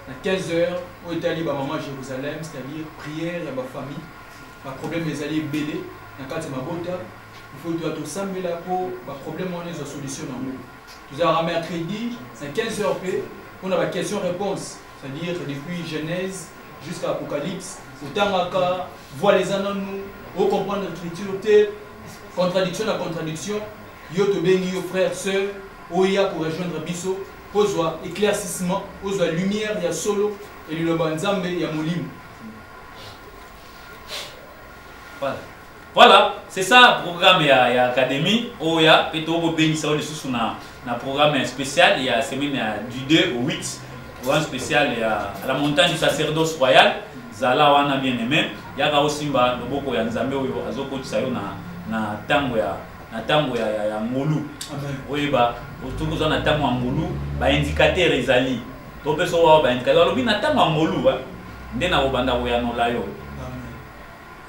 à 15h au Italie ba maman Jérusalem c'est-à-dire prière ya ba famille ba problème les alliés belé na kati mabota il faut doit tout sambela pour ba problème on les solution dans nous nous avons mercredi à 15h p on a ba question réponse c'est-à-dire depuis Genèse jusqu'à Apocalypse autant à voir les anneaux nous comprendre l'écriture contradiction à contradiction yo to bengi yo frères sœurs oya pour rejoindre biso pozwa éclaircissement pozwa lumière ya solo et le banzambe ya molimo.
Voilà, c'est ça le programme ya académie oya peto bo bengi ça le sous na programme spécial il y a semaine du 2 au 8 programme spécial à la montagne du sacerdoce royal zala wana bien aimé yaka osimba loboko ya nzambe oyo azokotisa yo na tango ya ngolu oyeba otukuza na tango ya ngolu ba indicateur ezali to peso wa ba indicateur lobi na tango ya ngolu nde na bobanda ya nola yo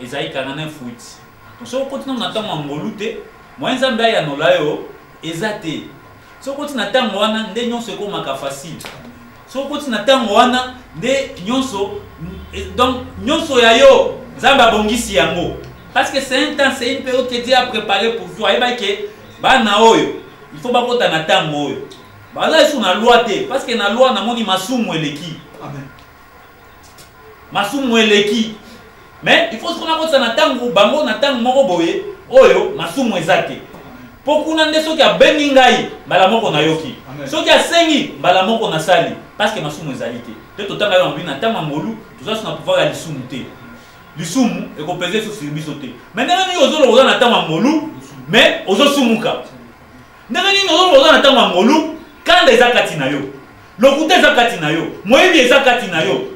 ezali 49 fuit to so kotina na tango ya ngolu te moi nzambe ya nola yo ezate so kotina tango wana nde nyonso ekomaka facile so kotina tango wana nde nyonso donc nyonso ya yo nzambe abongisi yango. Parce que c'est un temps, c'est une période que Dieu a préparée pour toi. Il faut pas que tu aies un temps. Là, il y a une loi. Parce que la loi, il y a masumu eleki.
Amen.
Masumu eleki. Mais il faut que tu aies un temps. Bango na temps moko boye. Oyo, masumu ezate. Pour qu'on ait ceux qui a beningai, balamoko na yoki. Ceux qui a sengi, balamoko na sali. Parce que masumu ezalite. Peut-être que tu as un temps molu, tout ça, tu vas pouvoir aller sumuter. Lisumu et qu'on pesait sur bisoté. Maintenant, nous avons un temps molu, mais aux autres sumuka. Nous avons un temps molu, quand les akatinayo, lokuta zakatinayo, moyebi zakatinayo,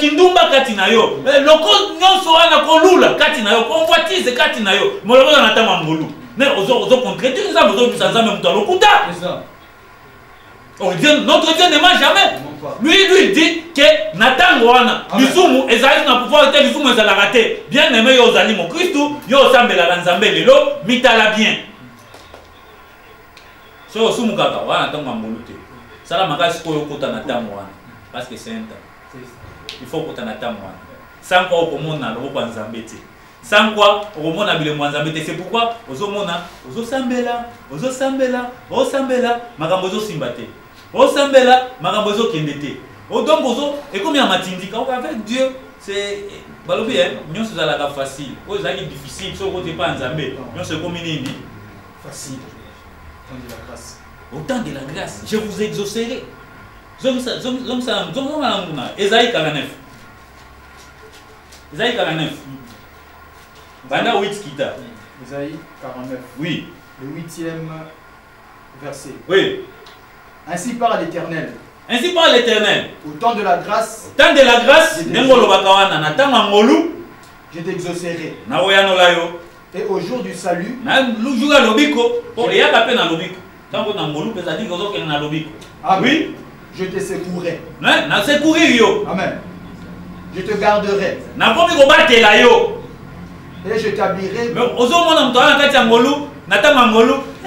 kindumba katinayo, loko nyonso wana kolula katinayo, convoitise katinayo, molo na temps molu. Mais aux autres contredire ça, aux autres sans même dans lokuta. C'est ça. Notre Dieu ne ment jamais. Lui il dit que Nathan wana lisumu ezali na pouvoir te lisumu ezala raté. Bien aimé yo zali mon Christ yo sambela nzambe lelo mitala bien. So sumu kaka wana tanga mbulute. Sala makasi ko yo kota Nathan wana parce que c'est un temps. Il faut kota Nathan wana. Sans quoi okomona loboko nzambe te. Sans quoi okomona bilemo nzambe te. C'est pourquoi ozomona ozosambela makambo ozosimba te. Osambela makambozo kendete. Donc ozo et comme il y a matindika avec Dieu c'est balobi nous ça la facile. Aux amis difficile so côté pas nzambe. Nous c'est comme nini
facile. Temps de la grâce.
Au temps de la grâce, je vous exaucerai. Zom Esaïe 49. Esaïe 49. Banda 8 kita.
Esaïe 49.
Oui.
Le 8e verset.
Oui.
Ainsi parle l'Éternel.
Ainsi parle l'Éternel.
Au temps de la grâce.
Au temps de la grâce.
Je t'exaucerai.
Et
au jour du salut. Oui. Je te secouerai. Amen. Je te garderai. Et je t'habillerai.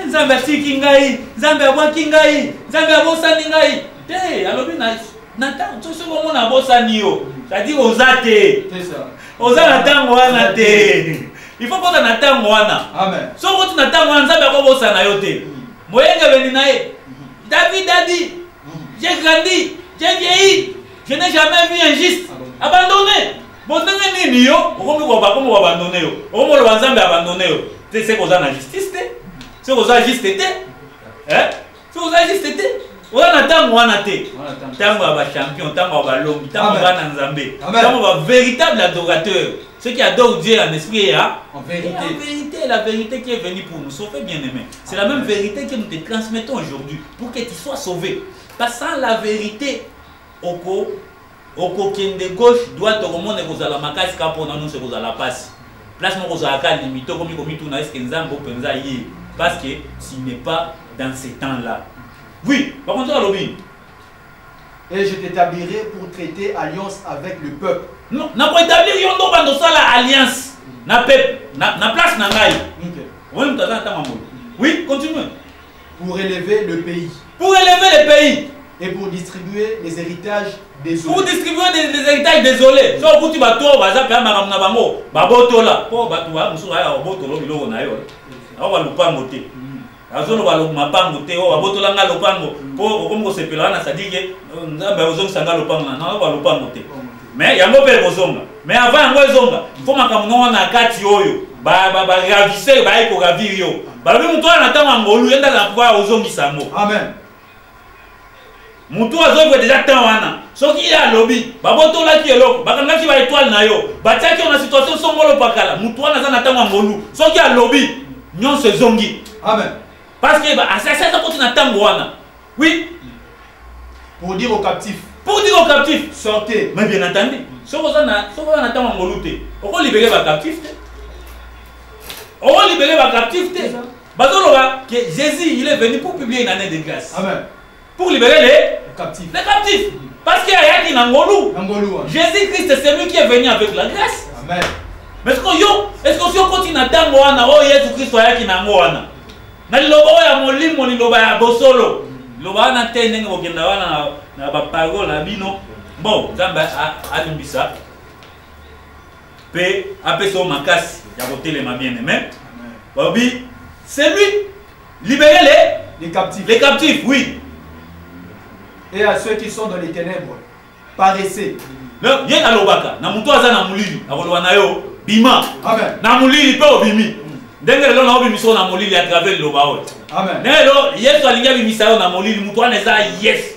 Nzambe atiki ngai, Nzambe abwaki ngai, Nzambe abosani ngai. Te, alobi na tango soko mona bosani yo. C'est-à-dire ozate. C'est ça. Oza na tango wana te. Il faut pas na tango wana. Amen. Soko tu na tango wana Nzambe akobosana yo te. Moyenga beni nae. David a dit, j'ai grandi, j'ai vieilli, je n'ai jamais vu un juste abandonné. Bon ndenge nini yo, okomi ko ba komo abandonné yo. Okomo lo Nzambe abandonné yo. C'est qu'on a la justice te. C'est qu'on a juste été. Hein? C'est qu'on a juste été. On a tant on a été. Tant on va champion, tant on va l'homme, tant on va nzambe. Tant on va véritable adorateur.
Ceux qui adorent Dieu en esprit et
en vérité.
Et en vérité, la vérité qui est venue pour nous sauver, bien-aimés. C'est la même vérité que nous te transmettons aujourd'hui pour que tu sois sauvé. Parce que sans la vérité, Oko kende gauche, droite, au monde, vous allez makasi pour nous, c'est vous allez passer. Place moi vous allez limiter comme tout na est-ce que nzambo penza yi parce que s'il n'est pas dans ces temps-là. Oui, par contre lobby.
Et je t'établirai pour traiter alliance avec le peuple.
Non, n'a pas établir yondo bando ça la alliance. Na peuple, na place na ngai. Oui, continue.
Pour élever le pays.
Pour élever le pays.
Et pour distribuer les héritages désolés.
Pour distribuer des héritages désolés. So kuti bato baza pe makambo na bango, baboto la. Po bato ba musu aya baboto lo biloko na yo. Awa ba lupango te. Azolo ba lo mapango te o baboto la nga lupango. Po ko sepela na sadike nzambe ozonga sanga lupango na ba lupango te. Mais yango pe kozonga. Mais avant yango ezonga, faut makambo na kati oyo. Ba ravise ba iko ravir yo. Ba lobi muto na tanga ngolu yenda na pouvoir ozongi sango.
Amen.
Mutu azongwe déjà temps wana soki ya lobby babotola ki eloko bakangaki ba étoile na yo batiaki on a situation songolo pakala mutu wana za na tango ngolu soki ya lobby nyonso ezongi.
Amen.
Parce que ba asasa za koti na tango wana. Oui,
pour dire aux captifs
sortez. Mais bien entendu soko za na tango ngolu te oko libérer ba captif te oko libérer ba captif te bazoloba que Jésus il est venu pour publier une année de grâce.
Amen.
Pour libérer les
captifs.
Parce qu'il y a qui n'angolou.
Jésus-Christ,
c'est lui qui est venu avec la grâce.
Amen.
Mais est-ce que si on continue à attendre, oh Jésus-Christ, il y a qui n'angolou. Mais le lobo ya molimo ni loba ya bosolo. Loba na tene ngo kenda wana na ba parole na bino. Bon, Zamba a limbisa. Pe apeso makasi ya botele ma bien-aimé. Babi, c'est lui libérer
les captifs.
Les captifs, oui.
Et à ceux qui sont dans les ténèbres, paraissez.
Il y a l'obaka, na muto aza na mulili, akoloba na yo bima.
Amen.
Na mulili pe obimi. Ndenge lelo na obimiso na mulili à travers loba o.
Amen.
Lelo Yesu alinga bimisa yo na mulili, muto wana eza yes.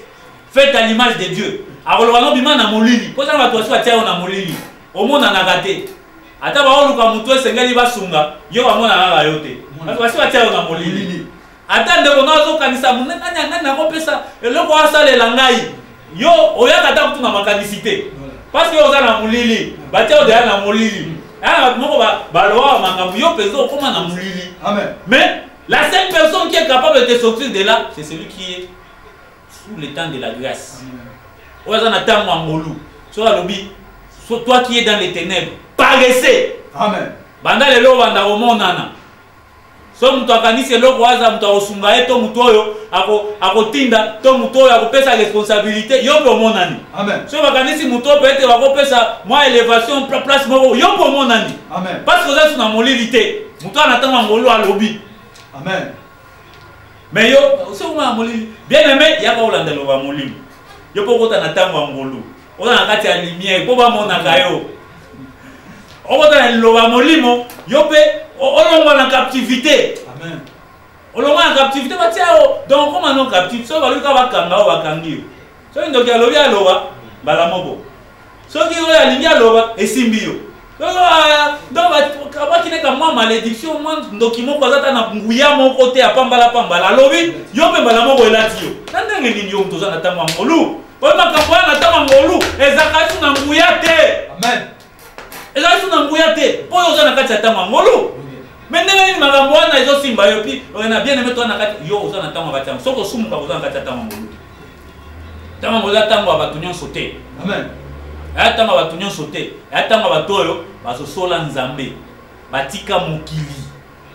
Faites à l'image de Dieu. Akoloba no bima na mulili. Poza na bato asia na mulili. Omona na gate. Ata ba oluka muto esengeli basunga, yo amona na yo te. Bato asia na mulili. Attendez, on a zo kanisa munana na kopesa eloko asalela ngai yo oyaka ta kutu na makanisité parce que oza na mulili batia odeya na mulili ana moko ba loa mangambu yo peso koma na mulili.
Amen.
Mais la seule personne qui est capable de te sortir de là c'est celui qui est sous le temps de la grâce. Oza na tango ngolu so alobi so toi qui es dans les ténèbres paraissez.
Amen.
Banda lelo banda omonana. So mutu akanisi eloko waza mutu akosunga ye to mutu oyo akotinda to mutu oyo akopesa responsabilité yo mpe omonani.
Amen.
So bakanisi mutu oyo peut-être bakopesa mwa élévation place moko yo mpe omonani.
Amen.
Parce que oza su na molili te mutu anatanga ngolu alobi.
Amen.
Mais yo sokoma na molili bien aimé yaka olanda loba molimo yo mpe okota na ntango ya ngolu oza na kati ya lumière mpo bamonaka yo okota na loba molimo yo mpe olongwa na captivité.
Amen.
Olongwa na captivité batia yo donc comment non captif so baluka bakanga o bakangi yo so ndoki alobi aloba mbala moko soki oyo alingi aloba esimbi yo donc bakineka mwa malédiction mwa ndoki moko azata na nguya moko te apambala alobi yo mpe mbala moko elati yo na ndenge nini yo mutu oza na ntango ya ngolu oyo makambo wana na ntango ya ngolu ezalaka su na nguya te.
Amen.
Ezalaka su na nguya te mpo oyo oza na kati ya ntango ya ngolu. Mais ndenge nini makambo wana ezosimba yo pi oyena bien aimé toi na kati yo oza na ntango ya kati yango soki osumuka oza na kati ya ntango ya ngolu. Ntango ya ngolu ya ntango ya bato nyonso te.
Amen.
Ya ntango ya bato nyonso te. Ya ntango ya bato oyo bazosola nzambe batika mokili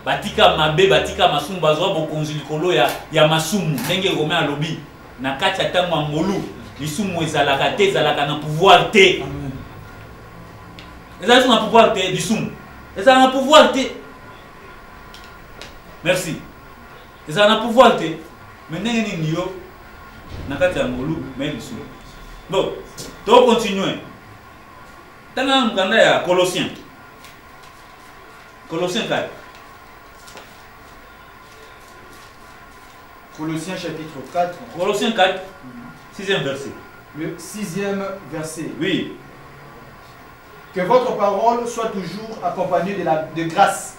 batika mabe batika masumu bazwa bokonzi likolo ya masumu ndenge Romain alobi na kati ya ntango ya ngolu lisumu ezalaka te ezalaka na pouvoir te.
Amen.
Ezalaka na pouvoir te lisumu ezalaka na pouvoir te. Merci. Ezalaka na pouvoir te mais ndenge nini yo na kati ya ngolu mais lisumu. Bon, to continuer. Tanga mukanda ya Colossiens. Colossiens 4.
Colossiens chapitre 4.
Colossiens 4, 6e verset.
Le 6e verset.
Oui.
Que votre parole soit toujours accompagnée de grâce.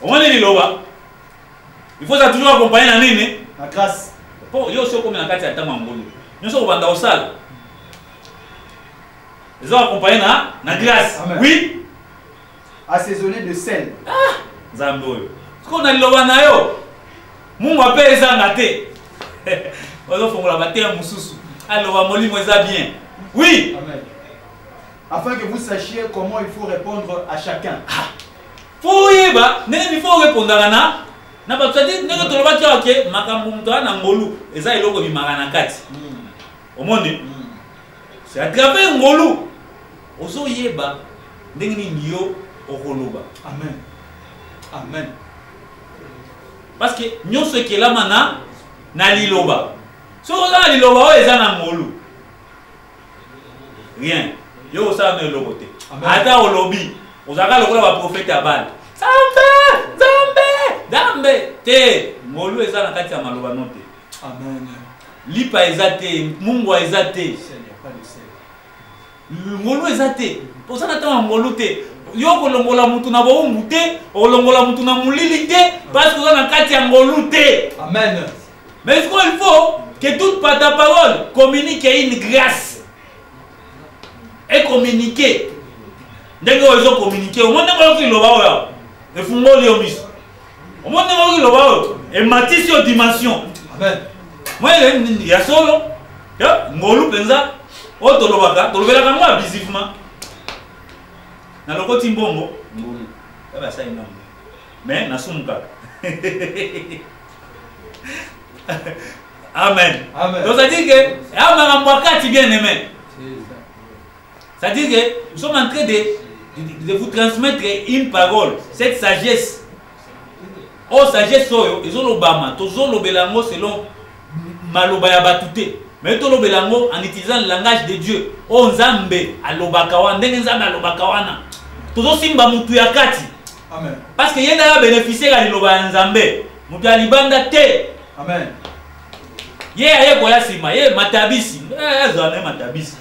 Il faut ça toujours accompagner la nene.
La grâce.
Pour yo so comme na kati ya tama ngolo. Nous sommes banda au sale. Ils ont accompagné na grâce.
Amen.
Oui.
Assaisonné de sel.
Ah, Zambo. Ce qu'on a loba na yo. Mungu ape ezanga te. Ozo fongola ba te ya mususu. Alors molimo eza bien. Oui.
Amen. Afin que vous sachiez comment il faut répondre à chacun.
Faut yeba, il faut répondre à na. Na ba tsadi ndenge to loba tya ke makambo mto na ngolu eza eloko bi magana kati. Omondi. C'est à travers ngolu. Ozo yeba ndenge ni yo okoloba.
Amen. Amen.
Parce que nyonso ekelama na liloba. So oza liloba o eza na ngolu. Rien. Yo osa na eloko te. Ata olobi. Ozaka lokola ba prophète ya Baal. Zambe te ngolu eza na kati ya maloba no te.
Amen.
Lipa eza te, Mungu eza te. Ngolu eza te. Posa na tama ngolu te. Yo kolongola mutu na boumbu te, olongola mutu na mulili te parce que eza na kati ya ngolu te.
Amen.
Mais il faut que toute ta parole communique une grâce. Et communiquer. Ndenge ozo communiquer, au moins ndenge ozo loba oya. E fungoli yo miso. Au moins ndenge ozo loba oya. E matisi yo dimension.
Amen.
Moi ya solo. Ya ngolu penza o tolobaka, tolobelaka ngo abusivement. Na lokoti mbongo ngolu. Aba sa ina. Mais na sumuka. Amen.
Amen.
Donc ça dit que Amaramboakati bien aimé. Ça dit que nous sommes en train de vous transmettre une parole, cette sagesse. Oh sagesse soyo, ils ont l'obama, tous ont l'obelango selon maloba ya batute. Mais tout l'obelango en utilisant le langage de Dieu. Oh nzambe alobakawana, ndenge nzambe alobakawana. Tous ont simba mutu ya kati.
Amen.
Parce que yenda ya bénéficier ya liloba ya nzambe. Mutu ya libanda te.
Amen.
Ye aye koya sima, ye matabisi. Zwane matabisi.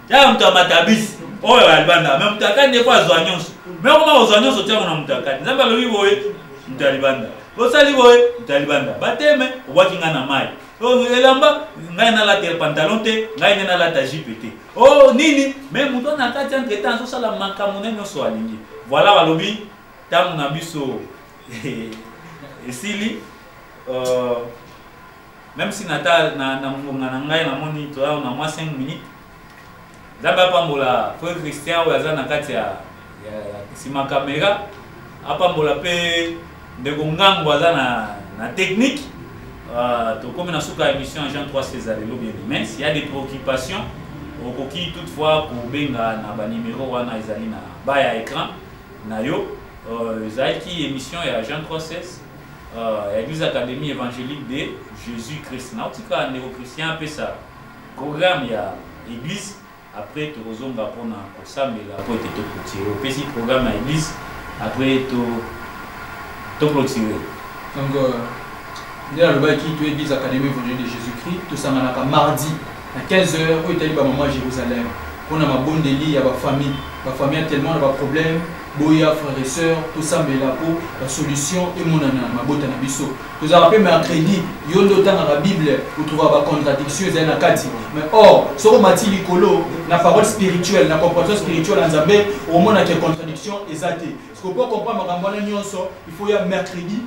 Ya mtu matabisi. Oyo alibanda, mais mtakani ne kwa zwanyonso. Mais comment ozanyonso tia mona mtakani. Nzamba lobi boye mtalibanda. Bosali boye mtalibanda. Bateme owakinga na mai. Oh elamba ngai na la tel pantalon te, ngai na la ta jupe te. Oh nini, mais muto na kati entre temps so sala makambo nyonso alingi. Voilà balobi tamu na biso. Esili même si nata na ngonga na ngai na moni to na moi 5 minutes. Zamba pambola frère Christian oyaza na kati ya sima caméra apambola pe ndeko ngango aza na technique to comme na suka émission Jean 316 alelo bien mais s'il y a des préoccupations okoki toutefois ko benga na ba numéro wana ezali na ba ya écran na yo ezaki émission ya Jean 316 Église Académie évangélique de Jésus-Christ. Nautika ndeko Christian pe sa programme ya église. Après, tu as pour ça, mais après, tu as clôturé. Au petit programme à l'église, après, tu as clôturé.
Donc, il y a le bail qui est l'église Académie évangélique de Jésus-Christ. Tout ça, on a mardi à 15h, où il y a maman Jérusalem. On a ma bonne délit, il y a ma famille. Ma famille a tellement de problèmes. Boya, frères et sœurs, tout ça, mais la peau, la solution et mon nana, ma botte à biso. Vous avez mercredi, il y a dans la Bible, vous trouvez la contradiction, il y a une kati. Mais or, sur le mati likolo, la parole spirituelle, la compréhension spirituelle en Zambé, au moins il y a une contradiction exacte. Ce qu'on peut comprendre, il faut y avoir mercredi.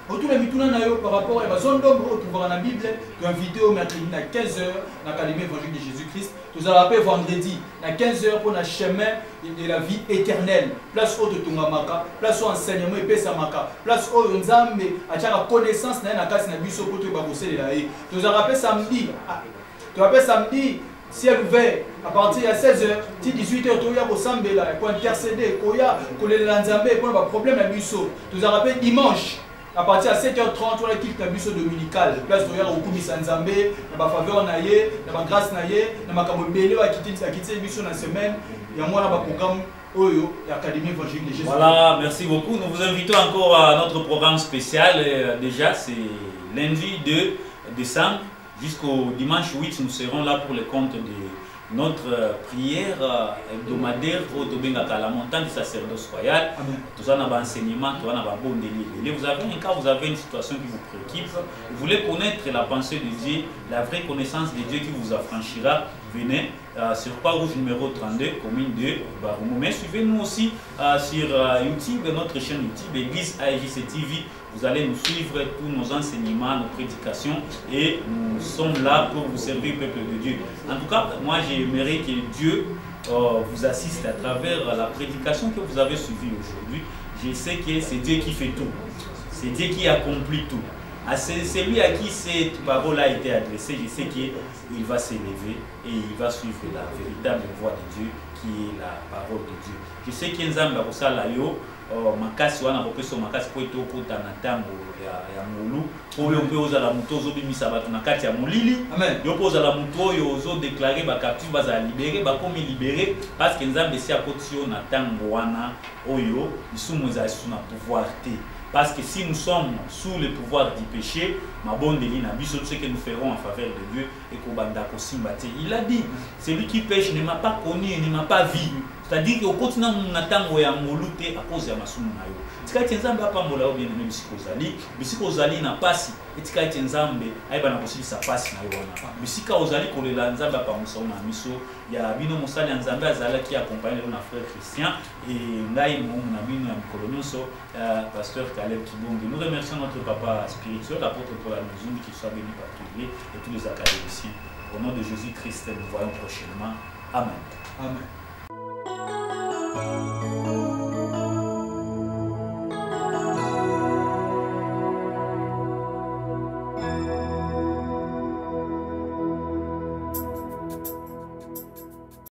Autour de la par rapport à la zone d'ombre, on trouvera dans la Bible une vidéo mercredi à 15h dans l'Académie évangélique de Jésus-Christ. Nous allons appeler vendredi à 15h pour le chemin de la vie éternelle. Place où tu maka, place où enseignement et pesamaka, place où on zambe a la connaissance na kasi na biso pour te babosser la haie. Nous allons appeler samedi. Tu appelles samedi. Ciel ouvert à partir de 16h, 18h, tu as au Sambela pour intercéder, pour les lanzambé, pour le problème à biso. Nous allons appeler dimanche. À partir de 7h30, on a quitté la mission dominicale. Place où il y a beaucoup de Sanzambé, il y a faveur, il y a grâce, il y a Kamobele, il y a quitté la mission dans la semaine. Il y a un programme Oyo, l'Académie évangélique de Jésus.
Voilà, merci beaucoup. Nous vous invitons encore à notre programme spécial. Déjà, c'est lundi 2 décembre jusqu'au dimanche 8. Nous serons là pour le compte notre prière hebdomadaire au Tobengaka, la montagne du sacerdoce royal. Tout un enseignement, tout un bon délire. Vous avez un cas, vous avez une situation qui vous préoccupe, vous voulez connaître la pensée de Dieu, la vraie connaissance de Dieu qui vous affranchira, venez sur Croix-Rouge numéro 32, commune de Barumo. Mais suivez-nous aussi sur YouTube, notre chaîne YouTube, Église AEJC TV. Vous allez nous suivre tous nos enseignements, nos prédications et nous sommes là pour vous servir, peuple de Dieu. En tout cas, moi j'aimerais que Dieu vous assiste à travers la prédication que vous avez suivie aujourd'hui. Je sais que c'est Dieu qui fait tout. C'est Dieu qui accomplit tout. C'est lui à qui cette parole a été adressée. Je sais qu'il va s'élever et il va suivre la véritable voix de Dieu qui est la parole de Dieu. Je sais qu'il y a un makasi wana kopeso makasi po eto kota na tango ya molu oyo mpe ozala muto ozobimisa bato na kati ya molili yo mpe ozala muto oyo ozodeklare bacaptive bazala libere bakomi libere parce que nzambe esi akoti yo na tango wana oyo lisumu ezali sous na pouvoir te. Parce que si nous sommes sous le pouvoir du péché, ma bonne delina, tout ce que nous ferons en faveur de Dieu et qu'Obandako Simbate. Il a dit, celui qui pêche ne m'a pas connu et ne m'a pas vu. C'est-à-dire qu'au quotidien, nous n'attendons à moluté à cause de ma soumanayo. Tika Tienzambe a pas mola ou bien même Bisiko Ozali n'a pas si. Et Tika Tienzambe a eu un aussi sa passe na yona. Bisika Ozali pour les Lanzambe a pas moussaouna miso. Il y a Bino Moussali Nzambe Azala qui accompagne nos frères chrétiens et Ngaï Mounabino Kolonioso, pasteur Caleb Kibongi. Nous remercions notre papa spirituel, l'apôtre Paul Almouzoum, qu'il soit béni par tous les et tous les académiciens. Au nom de Jésus-Christ, nous voyons prochainement. Amen.
Amen.